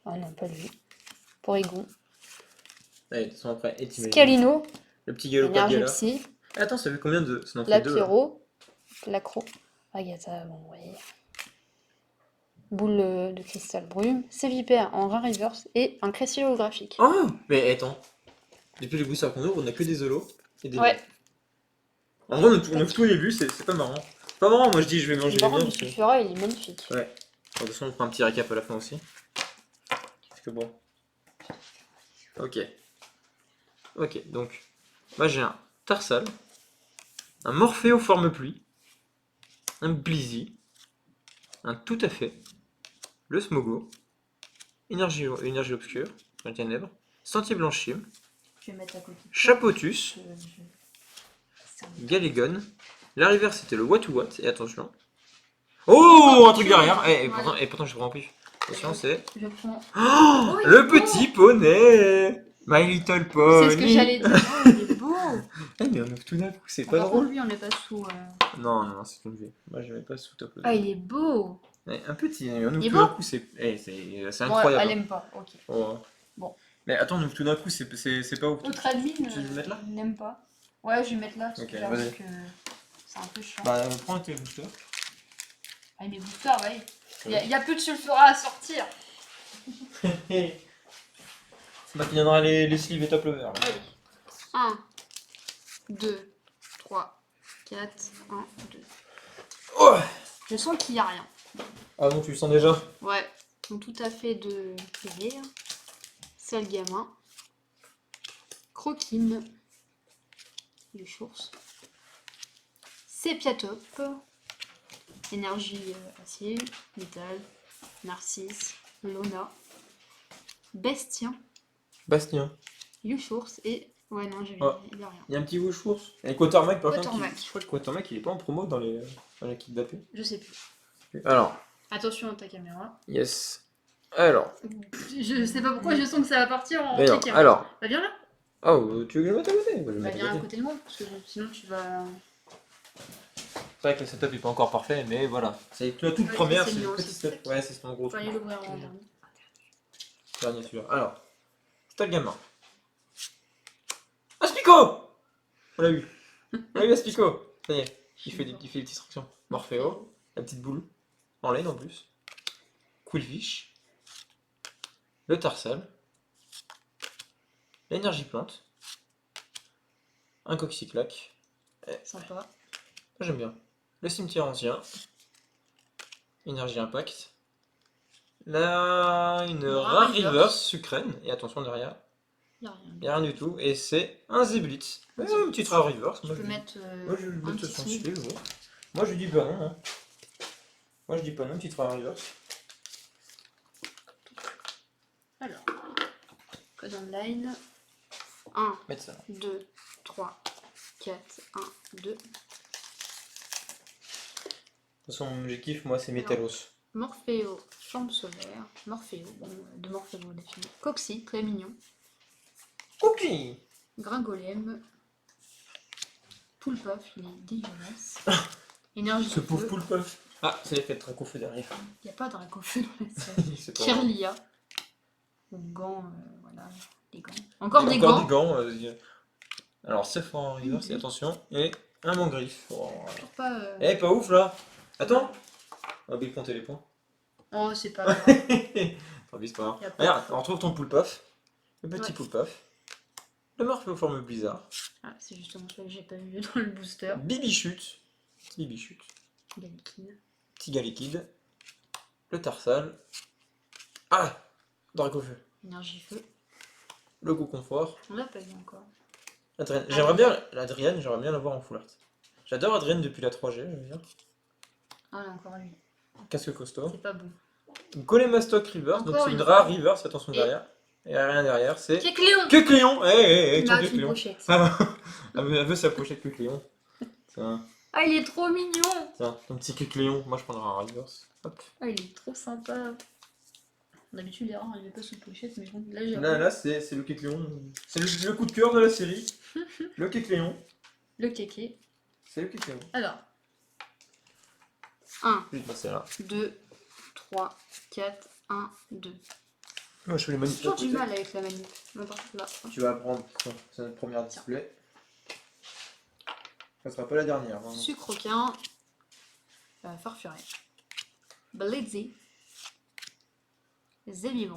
Ah non, pas lui. Porygon. Allez, de toute façon après, et t'imagines. Scalino. Le petit galop pas de Énergie gala. Psy. Attends, ça fait combien de. Ça en fait La deux là. Pierrot. L'acro. Agatha, bon, oui. Boule de cristal brume. Sévipère en rare reverse. Et un Crécy holographique. Oh mais attends. Depuis les boosters qu'on ouvre, on a que des holos et des Ouais. liens. En vrai, on ouvre tous les vues, c'est pas marrant. C'est pas marrant, moi je dis je vais manger les Par miens. contre, le Sulfura, il est magnifique. Ouais. Bon, de toute façon, on fera un petit récap à la fin aussi. Parce que bon. Ok. Ok, donc. Moi j'ai un Tarsal, un Morpheo forme pluie, un Blizzy, un Tout à fait, le Smogo, énergie obscure, la ténèbre, Sentier blanchime, Je vais mettre à côté. Chapotus, Galégon. La rivière c'était le What to What, et attention. Oh, un truc derrière. Et pourtant j'ai vraiment plus. Attention, c'est. Je prends. Oh, il est le beau. petit poney. My Little Pony. C'est ce que j'allais dire. Oh, il est beau. Eh, mais on ouvre tout d'un coup, c'est pas Par contre, drôle. lui, on n'est pas sous. Non, c'est une vie. Moi je mets pas sous top. Ah, il est beau. Un petit, on ouvre Il est tout d'un beau. coup, c'est Ouais, incroyable. elle aime pas. Ok. Oh. Bon. Mais attends, on ouvre tout d'un coup, c'est pas ouf. Autre admin. Tu veux le mettre là n'aime pas. Ouais, je vais mettre là parce Ok, que j'avoue vas-y. que c'est un peu chiant. Bah, prends tes boosters. Ah, mes boosters, ouais. Il y a plus de sulfura à sortir. C'est moi qui viendra les sleeves et top lover. Là. 1, 2, 3, 4, 1, 2. Oh Je sens qu'il n'y a rien. Ah non, tu le sens déjà. Ouais. Donc tout à fait de rire. Sale gamin. Croquine. Du chours. Sépiatop. Énergie acier. Métal. Narcisse. Lona. Bestien. Bastien. Youchours et. Ouais, non, Oh. il n'y a rien. Il y a un petit Wouchours. Et Quatermack, par contre, Quatermack. je crois que Quatermack il est pas en promo dans la kit d'AP. Je sais plus. Alors, Attention à ta caméra. yes. Alors, Je sais pas pourquoi je sens que ça va partir en mais non, cliquant. alors. Bah viens là. Oh, tu veux que je le mette à côté? Je vais le Bah mettre viens à à côté. côté de moi, parce que sinon tu vas. C'est vrai que le setup est pas encore parfait, mais voilà. C'est la toute Ouais, première, c'est c'est mignon, le petit c'est step. Ouais, c'est ton gros Faut truc. aller l'ouvrir en dernier. Dernier celui-là. Alors, c'est un gamin. Aspico! On l'a eu. On a eu Aspico. Ça y est, il fait des petites instructions. Morpheo, la petite boule, en laine en plus. Quillfish, le Tarsal, l'énergie plante, un Coxyclac. Sympa. Moi j'aime bien. Le cimetière ancien, énergie impact. Là, une Rare rare reverse sucrène. Et attention derrière, Y'a rien. il n'y a rien du tout. Et c'est un Zeblitz. Un Une petite rare reverse. Je Moi, peux je- mettre Moi je un le petit sens sleeve. sleeve, ouais. Moi je dis pas non. Hein. Moi je dis pas non, petite rare reverse. Alors, code online. 1, Mettre ça. 2, 3, 4, 1, 2. De toute façon, je kiffe, moi c'est Métalos. Morpheo, chambre solaire. Morpheo, de Morpheo défini. Coxy, très mignon. Ok. Gringolem. Poulpuff, il est dégueulasse. Énergie Ce de pauvre feu. poule puff. Ah, c'est l'effet de Dracofeu derrière. Il n'y a pas de racofeu dans la série. C'est pas grave. Kirlia. Gants, voilà, des gants. Encore des Encore gants. des gants. Alors, c'est en reverse, et attention. Et un mangriffe. Oh, Toujours pas. pas ouf là. Attends. On va bien compter les points. Oh, c'est pas grave. Tant pis, c'est pas grave. Y a pas Regarde, de- on retrouve ton poule puff. Le petit Ouais. poule puff. Le Morpheo forme blizzard. Ah, c'est justement ça que j'ai pas vu dans le booster. Bibichute. Petit Bibichute. Galliquine. Petit Galliquide. Le Tarsal. Ah, Dracofeu. Énergie feu. Le Go Confort. On l'a pas vu encore. Adrienne. J'aimerais bien l'Adrienne, j'aimerais bien l'avoir en full art. J'adore Adrienne depuis la 3G, je veux dire. Ah, là, encore lui. Casque costaud. C'est pas bon. Golemastock Reverse, donc Encore c'est une une rare fois. reverse, attention Et- derrière. Et rien derrière, c'est. Kecléon. Que Cléon. Il tiens, m'a que une Cléon. pochette. Ah, elle veut sa pochette que Cléon. Tiens, Ah, il est trop mignon. ton petit que Cléon. Moi je prendrai un reverse. Hop. Ah, il est trop sympa. D'habitude, l'erreur elle n'est pas sous pochette, mais bon, là j'ai. Là, c'est le Kécléon. C'est le coup de cœur de la série. Le Kécléon. Le kéké. C'est le Kécléon. Alors. 1, Je vais te passer là. 2, 3, 4, 1, 2. Moi, je fais les manip. J'ai toujours du mal avec la manip. Non, par contre, là. Tu vas apprendre. C'est notre première display. Ça sera pas la dernière. Hein. Sucre requin. Farfuret. Blitzy. Zébivon.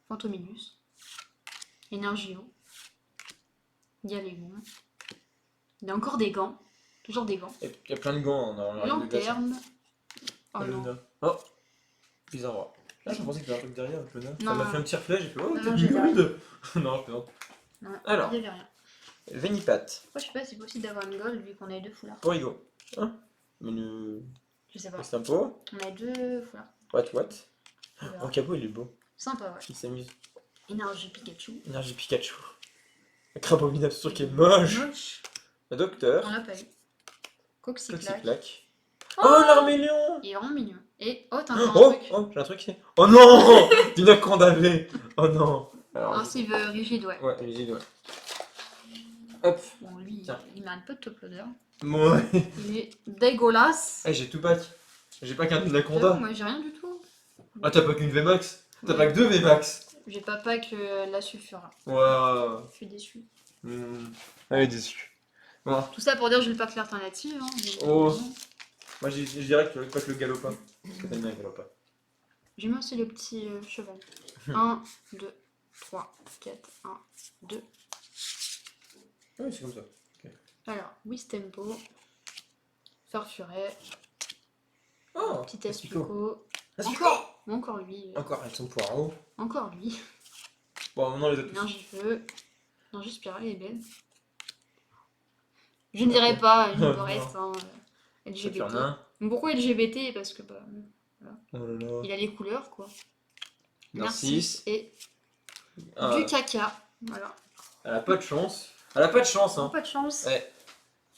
Fantominus. Energio. Galégon. Il y a encore des gants. Toujours des gants. Il y a plein de gants dans la règle de glace. Lanterne. Oh non. Luna. Oh, bizarre. Ah, je pensais que t'avais un truc derrière avec Luna. Ça Non, m'a non. fait un petit reflet, j'ai fait oh, Non, t'es non, j'ai good. Non, je plaisante. Non, Alors. il n'y avait rien. Venipat. Moi, je sais pas si c'est possible d'avoir une gold vu qu'on a 2 foulards. Porigo. Hein Menu. Je sais pas. Estampo. On a 2 foulards. What. On verra. Rocabo, il est beau. Sympa, ouais. Il s'amuse. Énergie Pikachu. Énergie Pikachu. Le Crabominable, ce truc est moche. Moche. Le docteur. On l'a pas eu. Coxyclac. Coxyclac. Oh, Oh, l'Armélion. il est vraiment mignon. Et oh, t'as encore Oh, un truc. oh, j'ai un truc ici. Oh non. Du Nakandavé. Oh non. Alors, Un Sieve rigide, ouais. ouais, vas-y, ouais. Hop. Bon, lui, Tiens. il mérite pas de top loader. Ouais. Il est dégueulasse. Eh, j'ai tout pack. J'ai pas qu'un J'avoue, Anaconda. moi, j'ai rien du tout. Ah, t'as pas qu'une VMAX. T'as Ouais. pas que deux VMAX. J'ai pas que la sulfura. Waouh. Je suis déçue. Elle est déçue. Bon. Tout ça pour dire que je le pack l'alternative. Hein, Oh. Moi, je dirais que tu veux pas que le galopin. Parce que t'aimes bien le galopin. J'ai mis aussi le petit cheval. 1, 2, 3, 4, 1, 2. Ah oui, c'est comme ça. Alors, Wistempo. Farfuret. Oh. Petit Aspico. Aspico. Aspico. Encore lui. Encore elles sont poireaux. Encore lui. Bon, maintenant les autres. Énergie feu. Énergie spirale, elle est belle. Je ne dirais pas une Non. reste. Hein, LGBT. Saturnin. Pourquoi LGBT? Parce que bah, Oh là là. il a les couleurs quoi. Narcisse. Et Ah, du caca. Voilà. elle a pas de chance. Elle a pas de chance, hein. Pas de chance. Ouais.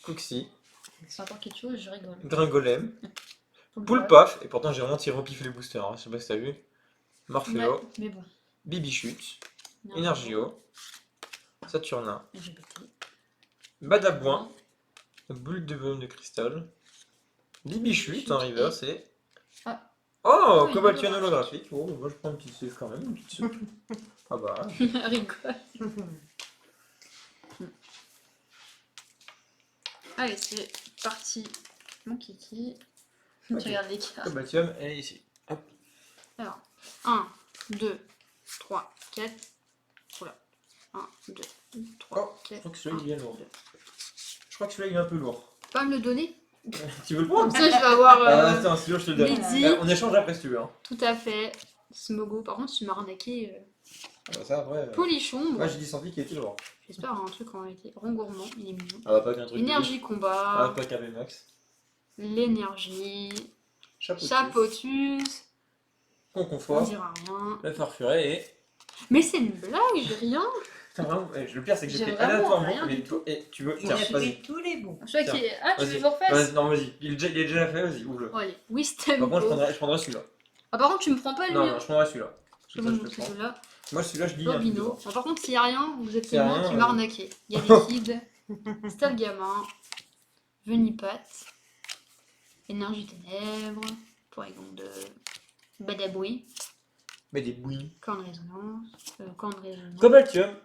Coxy. C'est encore quelque chose, je rigole. Gringolem. Faut le Poulpaf. Et pourtant, j'ai vraiment tiré au pif les boosters. Hein. Je sais pas si t'as vu. voir. Morpheo. Ouais, mais bon. Bibichute. Energio. Saturnin. LGBT. Badabouin. Boule de volume de cristal. Bibichute en Bibichute reverse et. Ah. Oh, oui, Cobaltion holographique. holographique. Oh, moi je prends une petite save quand même. Une petite save. Ah bah. Rigole. Allez, c'est parti. Mon kiki. Ok. Tu regardes les cartes. Cobaltium, elle est ici. Alors, 1, 2, 3, 4. Oula. 1, 2, 3, Oh, je 4. crois que celui-là il est lourd. Je crois que celui-là il est un peu lourd. Pas me le donner. Tu veux le Comme prendre? ça, je vais avoir. Ah, attends, sinon je te le donne. Lydie. On échange après si tu veux. Hein. Tout à fait. Smogo. Par contre, tu m'as arnaqué. Ah bah ça après. Polichon. Bon, Moi j'ai dit senti qu'il était lourd. j'espère avoir un truc en réalité. Rongourmand, il est mignon. Ah bah pas qu'un truc. Énergie Ah, combat. pas qu'un Max. L'énergie. Chapeau. Chapotus. On Conconfort. dira rien. Le farfuret et. Mais c'est une blague, j'ai rien. Putain, vraiment, le pire c'est que j'ai J'ai fait vraiment aléatoirement. rien Mais du toi, et tu veux. Il Tiens, a vas-y. pris tous les bons. Je crois Tiens, qu'il est. Ah, tu veux Vas-y. que je le refasse? Vas-y, non, vas-y. Il est déjà fait, vas-y, ouvre-le. Bon, allez. Par Wistempo. contre, je prendrai celui-là. Ah, par contre, tu me prends pas lui. Non, hein. non, je prendrai celui-là. Je Comme ça, te je te montre prends. celui-là. Moi, celui-là, je dis. un peu Bobino. devant. Bon, par contre, s'il n'y a rien, vous êtes S'il y a témoin, rien, tu m'as arnaqué. Il y a Liquide, Stalgamin, Venipat, Énergie Ténèbres, Porygon de Badaboui, Mais des bouilles. Corne Résonance, Corne Résonance. Cobaltium.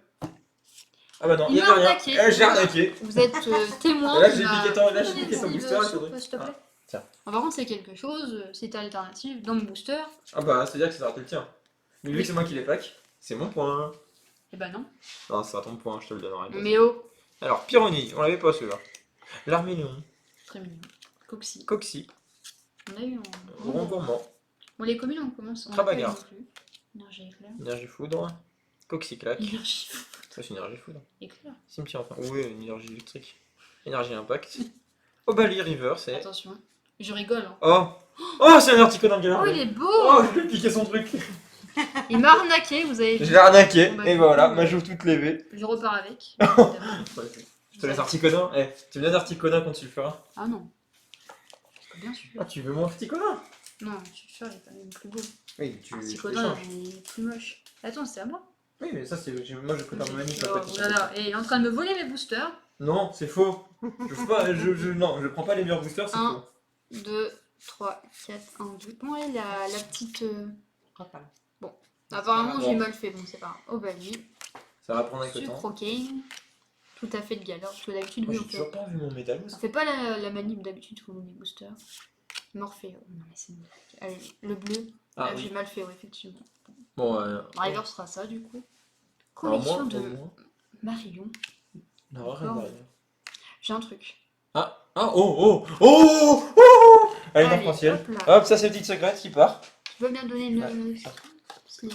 Ah bah non, Il il y m'a avait rien. arnaqué. Eh, j'ai arnaqué. Vous êtes témoin. Là, tu j'ai m'as- piqué ton- là, j'ai Donnez piqué ton une booster, sleeve, s'il te plaît. s'il te plaît. Ah, tiens. Ah, par contre, c'est quelque chose, c'est alternative dans mon booster. Ah bah, c'est-à-dire que ça sera le tien. Mais vu que c'est moi qui les pack, c'est mon point. Eh ben non. Non, ça sera ton point, je te le donnerai. Mais oh, Alors, Pyrrhonille, on l'avait pas celui-là. L'Armélion, très mignon. Coxy. Coxy, On a eu en. Rongourmand, On les communes, on commence. On Trabagar. l'a pas eu non plus. Énergie éclair. Énergie Foudre, Coxyclac, Énergie ça c'est Énergie Foudre. éclair. Cimetière enfin, oui, une énergie électrique. Énergie Impact, Obali River, c'est. Attention. Je rigole. Hein. Oh Oh, c'est un article dans le Oh, galère. il est beau. Oh, je lui ai piqué son truc. Il m'a arnaqué, vous avez Je vu. l'ai arnaqué, Bon, bah, et du voilà, coup, ma joue toute levée. Je repars avec. évidemment. Je te laisse Articonin. Eh, tu me donnes Articonin quand tu le feras. Ah non. Bien sûr. Ah, tu veux mon Articonin? Non, je suis sûr, il est quand même plus beau. Oui, tu Psychodin, échanges. il est plus moche. Attends, c'est à moi. Oui, mais ça, c'est. Moi, je prépare ma manip après. Oh là là, et il est en train de me voler mes boosters. Non, c'est faux. Je fais pas. Non, je prends pas les meilleurs boosters, c'est Un. faux. 2, 3, 4, 1, 2. Bon, et la petite. Enfin, Apparemment, Bon. j'ai mal fait. Bon, c'est pas grave. Oh bah oui. Ça va prendre avec le temps. Sucrocaine. Tout à fait de galère. Parce que d'habitude, Moi, oui, j'ai on fait. toujours pas vu mon métal. On fait pas la manip d'habitude qu'on met des boosters. Morphée. Oh, non, mais c'est une blague. Allez, le bleu. Ah Là, oui. j'ai mal fait, ouais, effectivement. Bon, Driver sera ça, du coup. alors Collection moi, de au moins. Marion. Non, Encore. rien. J'ai un truc. Ah, oh. Allez, Allez, arc-en-ciel. hop là. Hop, ça, c'est petite secrète qui part. Tu peux bien donner une Ouais. sleeve.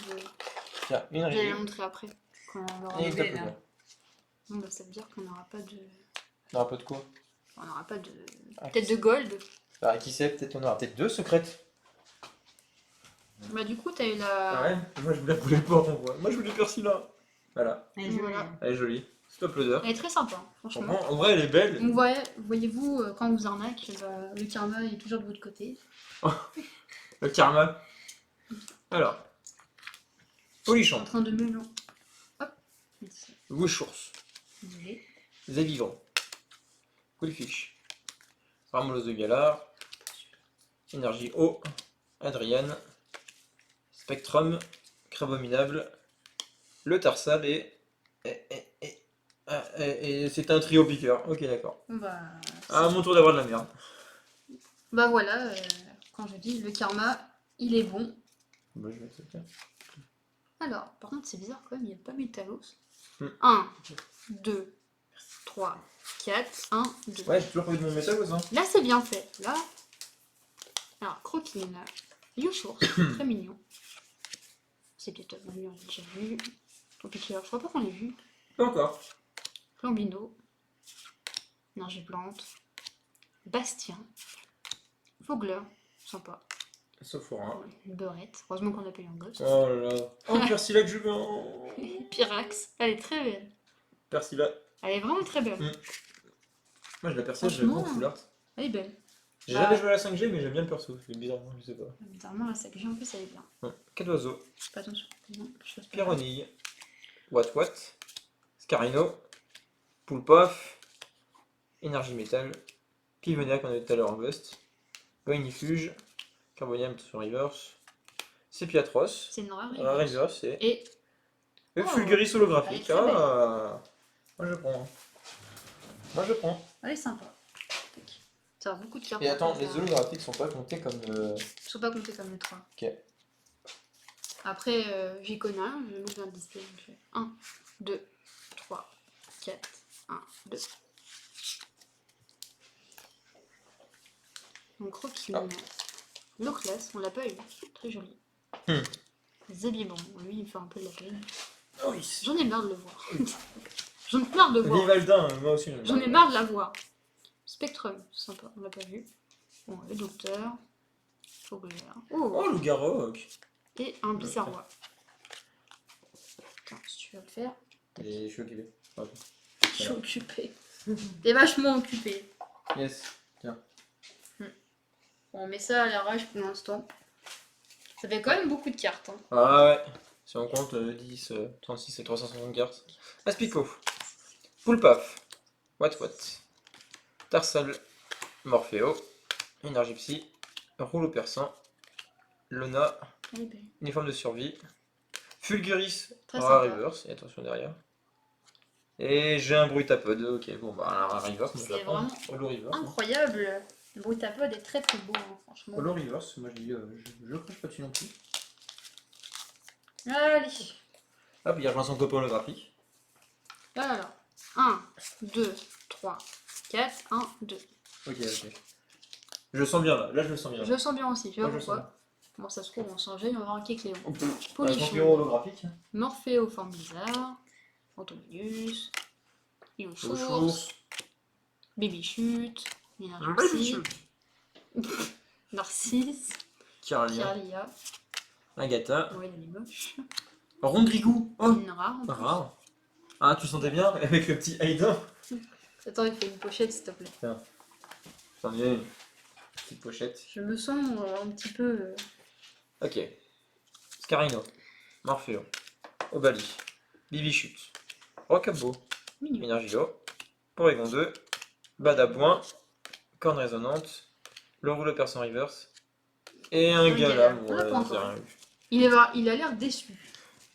Tiens, une Je vais rivière. la montrer après. Quand on l'aura Et une enlevé, tape là. là. Bon, bah, ça veut dire qu'on n'aura pas de. On aura pas de quoi. On n'aura pas de. Ah, Peut-être de gold. Bah, qui sait, peut-être on aura peut-être 2 secrètes. Bah, du coup, t'as eu la. Ah ouais. Moi, je voulais pas, on voit. Moi, je voulais Persila. Voilà. elle est jolie, Voilà. hein. Elle est jolie. Stop l'odeur. Elle est très sympa, hein, franchement. Franchement, en vrai, elle est belle. Donc, voyez-vous, quand on vous arnaque, bah, le karma est toujours de votre côté. Le karma. Alors. Je suis en Polichamp. train de me. Hop. Merci. Wishours. Désolé. Zévivant. Coolfish. Ramolos de Galar. Énergie eau. Adriane. Spectrum. Crabominable. Le Tarsal et c'est un trio piqueur. Ok, d'accord. Bah, À mon tour d'avoir de la merde. bah voilà, quand je dis le karma, il est bon. Bah, je vais accepter. Alors, par contre, c'est bizarre quand même, il n'y a pas Métalos. Hmm. 1, 2, 3, 4, 1, 2. Ouais, j'ai toujours pas eu de mon métal, hein. Là, c'est bien fait. Là. Alors, Croquine, Yoshurs, très mignon. C'est peut-être mignon, on l'a déjà vu. Tropiqueur, je crois pas qu'on l'ait vu. Pas encore. Flambino, Énergie Plante, Bastien, Fogler, sympa. Sophorin. Beurette, heureusement qu'on l'a payé en gosse. Oh là là. Oh, Persila que je veux. Oh. Pyrax, elle est très belle. Persila. Elle est vraiment très belle. Hmm. Moi, je la Persila, je l'aime Franchement, en full art. Elle est belle. J'ai Bah. jamais joué à la 5G, mais j'aime bien le perso. C'est bizarrement, je sais pas. Bizarrement, la sac en plus, elle est bien. Ouais. 4 oiseaux. Je fais pas attention. Non, je fasse pas. Pyronille. What. Scarino. Poulpaf. Énergie métal. Pivonia qu'on avait tout à l'heure en bust. Goinifuge. Carbonium sur reverse. Sepiatros. C'est une rare. Reverse et. Et Le Oh. Fulguris holographique. Elle est très Ah. Moi je prends. Moi je prends. elle est sympa. Tac. Ça a beaucoup de cartes. Et attends, par les contre, holographiques sont pas comptés comme. Ils sont pas comptés comme les 3. Ok. Après, j'y connais un, je l'ouvre dans le display. 1, 2, 3, 4, 1, 2. Donc, Croquine. Ah. Loclas, on l'a pas eu. Très joli. Hmm. Zébibon, lui, il me fait un peu de la peine. Oh oui. J'en ai marre de le voir. J'en ai marre de le voir. Vivaldin, moi aussi. J'en ai marre de la voir. Spectrum, c'est sympa, on l'a pas vu. Bon, le docteur. Fogler. Oh, Oh, le Garrock. et un bizarrois. Attends, si tu veux le faire. Et je suis occupé. Ok. Je suis occupée. T'es vachement occupé. Yes. Bon, on met ça à l'arrache pour l'instant. Ça fait quand même beaucoup de cartes. Hein. Ah ouais. Si on compte 10, 36 et 360 cartes. Aspico. Poulpaf. What. Tarsal. Morpheo. Énergie psy. Rouleau perçant. Lona. Elle est belle. Uniforme de survie. Fulguris. Très Rare sympa. reverse. Et attention derrière. Et j'ai un brutapod. Ok, bon bah un rare reverse. Moi je C'est la prends. vraiment Holo reverse. hein. incroyable. Le Brutapod est très très beau, hein, franchement. Holo reverse. Moi je dis, je crache pas dessus non plus. Allez. Hop, il rejoint son copain holographique. Alors. 1, 2, 3, 4, 1, 2. Ok. Je le sens bien là. Là je le sens bien. Je le sens bien aussi, tu vois Moi, je le sens pourquoi. Bon, ça se trouve, on s'en gêne, on va avoir un Kécléon. bien. Un Polichon. champion holographique. Morpheo, forme bizarre. Antoninus. Iochours. Iochours. Babychute. Énergie Narcisse. Kiralia. Kiralia. Agatha. Ouais, il est moche. Rondrigou. Oh, Une rare. en plus. rare. Ah, tu sentais bien avec le petit Aiden. Attends, il fait une pochette, s'il te plaît. J'en ai une. Petite pochette. Je me sens un petit peu... Ok. Scarino. Morpheo. Obali. Bibichute. Rocabo. mignon. Énergilo. Porygon 2. Badabouin. Corne résonante. Le rouleau persan reverse. Et un Galam. On l'a pas Ouais, encore. c'est rien. Il a l'air déçu.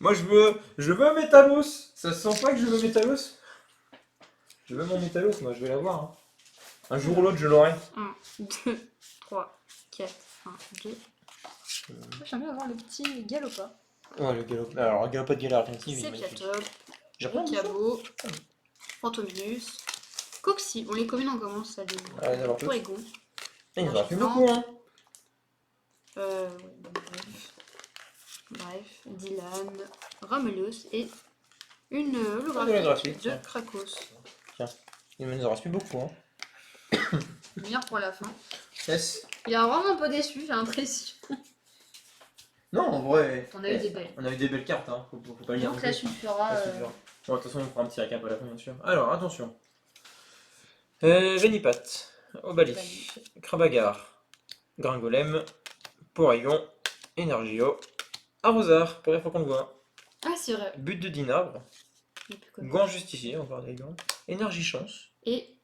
Moi je veux un Métalos. Ça se sent pas que je veux Métalos? Je veux mon Métalos, moi je vais l'avoir. Hein. Un jour ou l'autre je l'aurai. 1, 2, 3, 4, 1, 2. J'aimerais avoir le petit Galopa. Ouais, le galop. Alors, le galopade galard, rien qui Sepiatop, J'ai rien dit ça. Rocabo, Fantominus, Coxy. On les combine en comment ça les Ah, d'abord tous. Porygon. Il nous en a fait Argent. beaucoup, hein. Ouais, bref, Dylan, Ramelius et une holographie Holographie, de tiens. Krakos. Il nous en reste plus beaucoup, hein. Meilleur pour la fin. Yes. Il a vraiment un peu déçu, j'ai l'impression. Non, en vrai. On a eu des belles. On a eu des belles cartes, hein. Faut pas le dire. Donc non là, plus. tu feras. Ça suffira. Bon, de toute façon, on fera un petit récap à la fin, bien sûr. Alors, attention. Venipat. Obali. Obali. Krabagar. Gringolem. Porygon. Energio. Arrosard, pour la fois qu'on le voit. Ah, c'est vrai. But de Dinabre. Il y a plus quoi. Gant justicier, encore des gants. Énergie chance. Et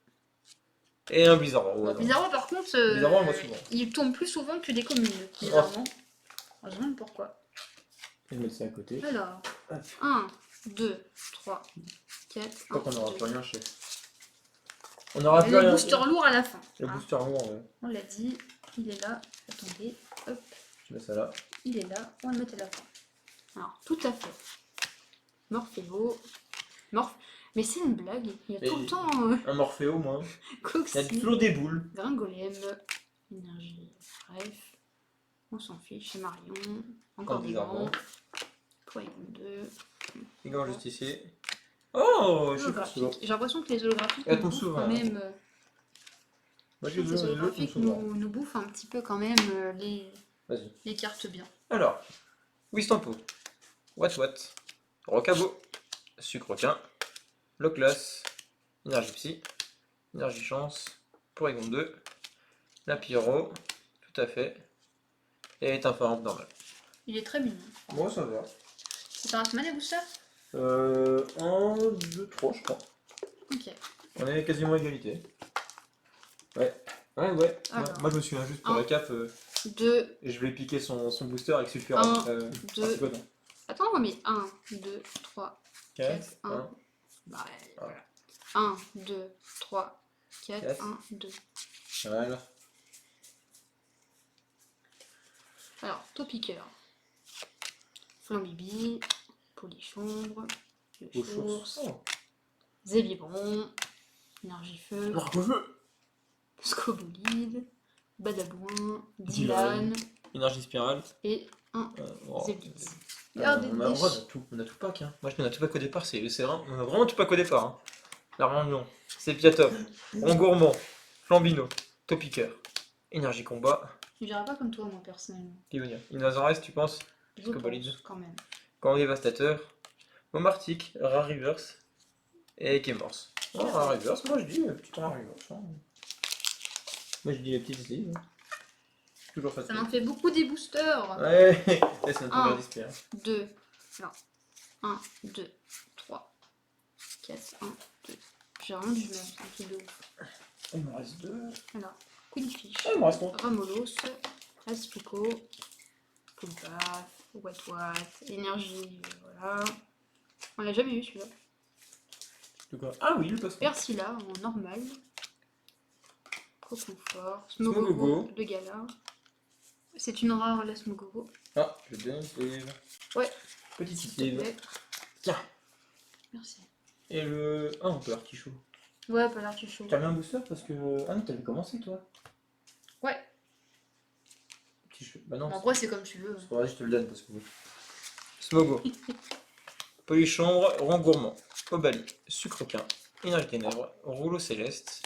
Et un Blizzard. Ouais, Bizarrement, par contre, Bizarrement, on le voit souvent. il tombe plus souvent que des communes. Bizarrement. Je me demande pourquoi. Je vais mettre ça à côté. Alors, Hop. 1, 2, 3, 4. Je crois qu'on n'aura plus rien, chef. On n'aura plus Le rien. booster lourd à la fin. Le hein. booster lourd, ouais. On l'a dit, il est là. Attendez, hop, Je mets ça là. il est là. On va le mettre à la fin. Alors, tout à fait. Morpheo. Mais c'est une blague. Il y a Mais- tout le temps Un Morphéo, moi. Il y a Coxy, toujours des boules. Gringolem, Énergie. Bref, on s'en fiche. C'est Marion. Encore des Bizarrement. grands. Porygon 2. Les gants justiciers. Oh, je sais pas Holographique. si J'ai l'impression que les holographiques Elles nous tombent bouffent souvent, quand hein. même. Moi, Je j'ai trouve que vu les les autres holographiques souvent. nous bouffent un petit peu quand même Vas-y. les cartes bien. Alors, Wistampo. What. Rocabo. Sucroquin. Loclas. Énergie psy. Énergie chance. Porygon 2. La Pyro. Tout à fait. Et est un phare normal. Il est très mignon. Bon, ça va. C'est un Asmane Booster 1, 2, 3, je crois. Ok. On est quasiment à égalité. Ouais. Ouais. Alors. Moi, je me souviens juste pour Un. récap. 2, Et je voulais piquer son booster avec Sulfura. Un, c'est deux. quoi, non attends, mais 1, 2, 3, 4, 1. 1. Bah, Voilà. 1, 2, 3, 4, Quatre. 1, 2. Voilà. Alors, Topiqueur. Flambibi, Polichombre, Source, Oh. Zélibron, Énergie Feu, Marque-feu. Scobolide, Badabouin, Dylan. Dylan Énergie spirale. et un Oh. Zébit. On Regardez, a tout. On a tout pack. Hein. Moi, je donne tout pack au départ. C'est vraiment, on a vraiment tout pack au départ. Hein. L'Armand c'est Piatov, Rongourmand, Flambino, Topiqueur, Énergie combat, je dirais pas comme toi, moi, personnellement. Livonia. Il nous en reste, tu penses? Je Scobolide. pense, quand même. Grand dévastateur, Momartic, Rare Reverse et Kemors. Oh, Rare Reverse, moi je dis petit Rare Reverse. Hein. Moi je dis les petites ici. Hein. Toujours Ça facile. m'en fait beaucoup des boosters. Ouais, c'est notre Un. première display. Hein. 2, non. 1, 2, 3, 4, 1, 2. J'ai vraiment du mal, un truc de ouf. Il me reste deux. Alors, Queenfish, Ah, il me reste trois. Ramolos, Aspico, Poulpaf, Wat, Énergie, voilà. On l'a jamais eu celui-là. De quoi? Ah oui, le poisson. Persilla en normal. Coconfort, Smogogo. Smogogo de Gala. C'est une rare la Smogogo. Ah, je vais te donner une sleeve. Ouais. Petite S'il te sleeve. plaît. Tiens. Merci. Et le. Ah, on peut l'artichaut. Ouais, pas l'artichaut. T'as mis un booster parce que. Ah non, t'avais commencé toi. Ouais. Petit cheveu. Bah non. En vrai, c'est comme tu veux. C'est pas vrai, je te le donne parce que. Smogo. Polichombre, Rongourmand, Obali, Sucrequin, Énergie ténèbres, Rouleau céleste,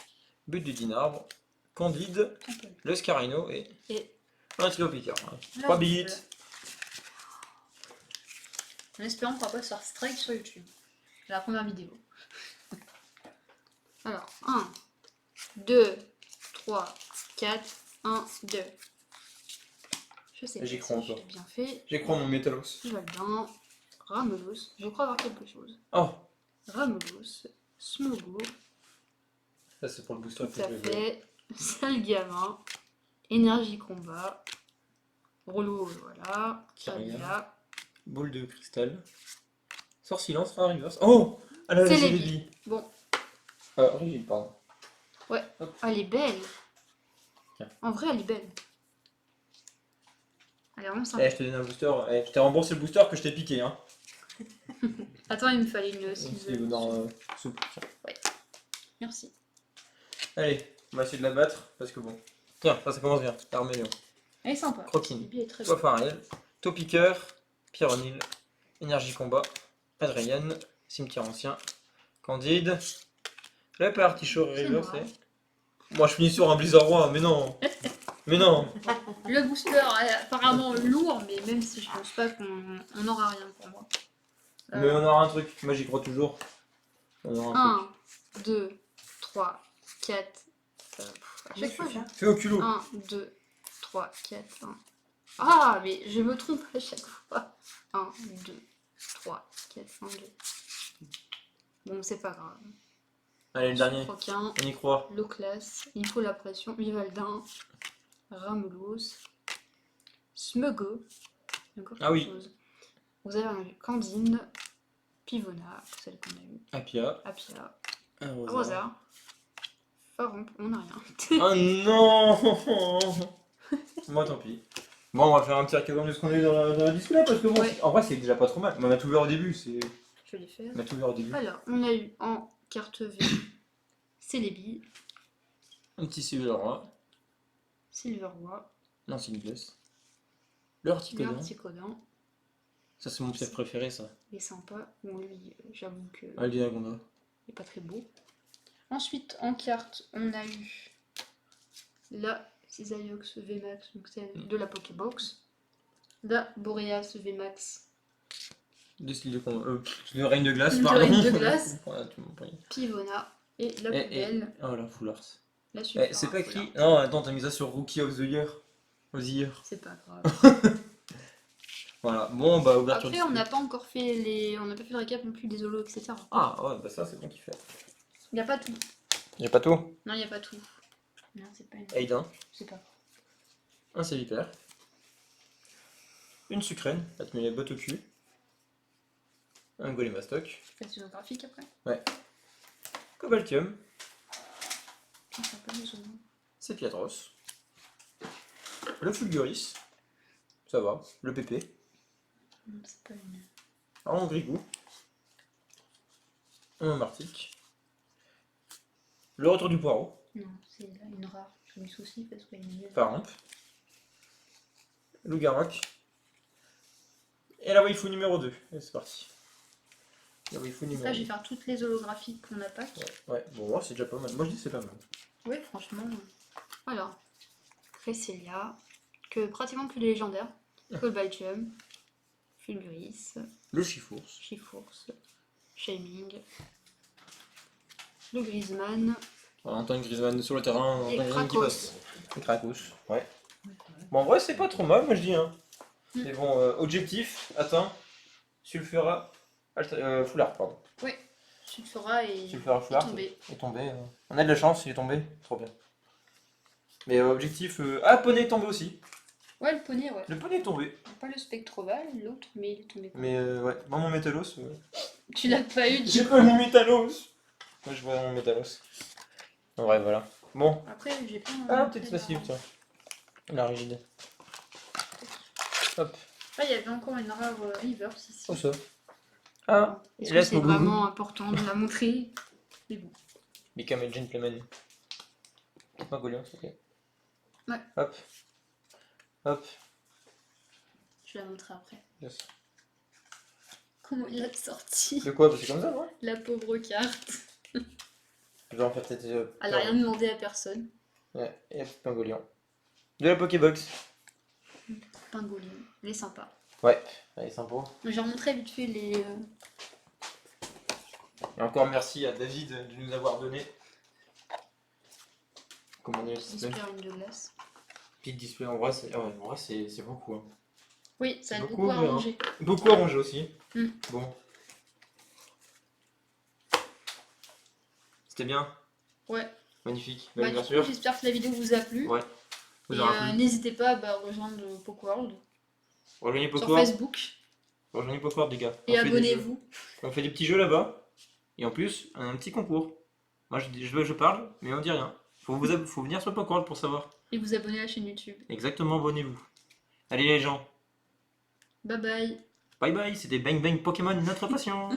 But du Dinabre, Candide, le Scarino et Et un Trio Picard. Hein. là, 3 bits. En espérant qu'on va pas se faire strike sur YouTube. C'est la première vidéo. Alors, 1, 2, 3, 4, 1, 2. Je sais pas J'y si crois j'ai encore. bien fait. J'ai crois mon Métalos. Valdin, Ramelos, je crois avoir quelque chose. Oh, Ramelos, Smogo, ça c'est pour le booster tout que à je veux. fait, Salgamin, Énergie Combat, Rolo, voilà, Kyria. Kyria, Boule de cristal. Sort silence, rare reverse. Oh, ah là, là, c'est Celebi. les billes. Bon, Rigide, pardon. ouais, Hop. elle est belle. Tiens. En vrai, elle est belle. Elle est vraiment sympa. Eh, je te donne un booster. Eh, je t'ai remboursé le booster que je t'ai piqué, hein. Attends, il me fallait une Une silver. sleeve dans soupe. Tiens. Merci. Allez, on va essayer de la battre parce que bon. Tiens, ça commence bien. Arméléon. Elle est sympa. Croquine. Celebi est très belle. Soif Ariel. Taupiqueur. Pyronil. Énergie combat. Adrian. Cimetière ancien. Candide. Le Artichaut C'est River, noir. c'est. Moi je finis sur un Blizzard Roi, mais non. Mais non. Le booster est apparemment lourd, mais même si je pense pas qu'on aura rien pour moi. Mais on aura un truc. Moi j'y crois toujours. On aura un 1, 2, 3, 4. À chaque fois, j'ai truc. Fais au culot. 1, 2, 3, 4, 1. Ah, mais je me trompe à chaque fois. 1, 2, 3, 4, 1, 2. Bon, c'est pas grave. Allez, le dernier. Croquin, On y croit. low class, il faut la pression, Vivaldin, Ramelos, Smugo. Encore Ah oui. quelque chose. Vous avez un Candine, Pivona, celle qu'on a eue, Apia. Apia, Un Rosa, Faromp, on n'a rien. Oh non. Moi tant pis. Bon, on va faire un petit récap de ce qu'on a eu dans la display parce que bon, Ouais. en vrai c'est déjà pas trop mal. Mais on a tout vu au début. Je vais les faire. On a tout vu au début. Alors, on a eu en carte V, Celebi, Un petit Silver Roi. Silverroi, Non, c'est une blesse. Le Horticodon. L'Articodin, Ça c'est mon pièce préféré ça. il est sympa. Bon, lui, j'avoue que Ah, le Diagonda. il est pas très beau. Ensuite, en carte, on a eu la Cisaiox VMAX, donc celle de la Pokébox. La Boreas VMAX, Deux styles de combat. Le règne de glace, Le pardon. règne de glace. Voilà, tu m'as pris. Pivona et la poubelle, Oh la Full Art. la Super. C'est pas écrit. Non, attends, t'as mis ça sur Rookie of the Year. Of the Year. C'est pas grave. Voilà. Bon, bah, ouverture Après, on n'a pas encore fait les. On n'a pas fait le récap non plus des holos, etc. Ah, ouais, bah ça c'est bon qu'il fait. Il n'y a pas tout. Y'a pas tout. Non, il n'y a pas tout. Non, c'est pas une. Aiden. C'est pas. Un Célipère. Une Sucrène. À te met les bottes au cul. Un Golémastoc. Faites saison graphique après. Cobaltium. On sait pas les holos. C'est Piatros. Le Fulguris. Ça va. Le PP. Non, c'est pas une. Un Grigou. Un Martic. Le retour du poireau. Non, c'est une rare. J'ai eu souci parce qu'il y a une mienne. Paramp. Le Garrock. Et la waifu numéro 2. Et c'est parti. La waifu numéro Ça, je vais 2. faire toutes les holographiques qu'on a pas. Ouais, bon, moi c'est déjà pas mal. Moi je dis c'est pas mal. Oui, franchement. Alors, Cresselia, que pratiquement plus les légendaires. Cobaltium, Fulguris, Le Chifours. Chifours, Shaming, le Griezmann, On entend Griezmann sur le terrain, on et entend Griezmann qui Krakos. passe. Et Krakos. Ouais. Bon, en vrai, c'est pas trop mal, moi je dis. Hein. Mm. Mais bon, objectif atteint. Sulfura. Full Art, pardon. Sulfura et Sulfura Full Art. tombé. Est tombé. On a de la chance, il est tombé. Trop bien. Mais objectif. Ah, poney est tombé aussi. Ouais, le poney, ouais. Le poney est tombé. Pas le Spectroval, l'autre, mais il est tombé. Mais ouais, moi mon Métalos. Tu l'as pas eu, J'ai du pas mon Métalos. Moi je vois mon Métalos. Ouais, voilà. Bon. Après, j'ai pas. Ah, peut-être facile, tiens. La rigide. Hop. Ah, il y avait encore une rare reverse ici. Oh ça. Ah, Est-ce et que là, c'est mon gougou. vraiment important de la montrer? Mais bon. Become a gentleman. Pas Gaulian, s'il te plaît. Ouais. Hop. Hop. Je vais la montrer après. Yes. Comment il a sorti De quoi? Parce que c'est comme ça, ouais. la pauvre carte. Je vais en faire peut-être. Elle a rien demandé à personne. Ouais, et la petite Pingolian. De la Pokébox. Pingolin. Elle est sympa. Ouais, elle est sympa. J'ai remontré vite fait les. Et encore merci à David de nous avoir donné. Comment on dit le système? J'espère une de glace. Petite display, en vrai, c'est beaucoup, hein. Oui, ça C'est a beaucoup beaucoup ouvert, hein. arrangé. Beaucoup arrangé aussi. Mm. Bon. C'était bien. Ouais. Magnifique. Bah, Belle du coup, ouverture. j'espère que la vidéo vous a plu. Ouais. Et Vous aura plu. n'hésitez pas à rejoindre PokeWorld Rejoignez sur PokeWorld. Facebook Rejoignez PokeWorld, les gars. et On fait des jeux. abonnez-vous. On fait des petits jeux là-bas. Et en plus, un petit concours. Moi, je parle, mais on dit rien. Faut venir sur PokeWorld pour savoir. Et vous abonner à la chaîne YouTube. Exactement, abonnez-vous. Allez les gens. Bye bye. Bye bye, c'était Bang Bang Pokémon, notre passion.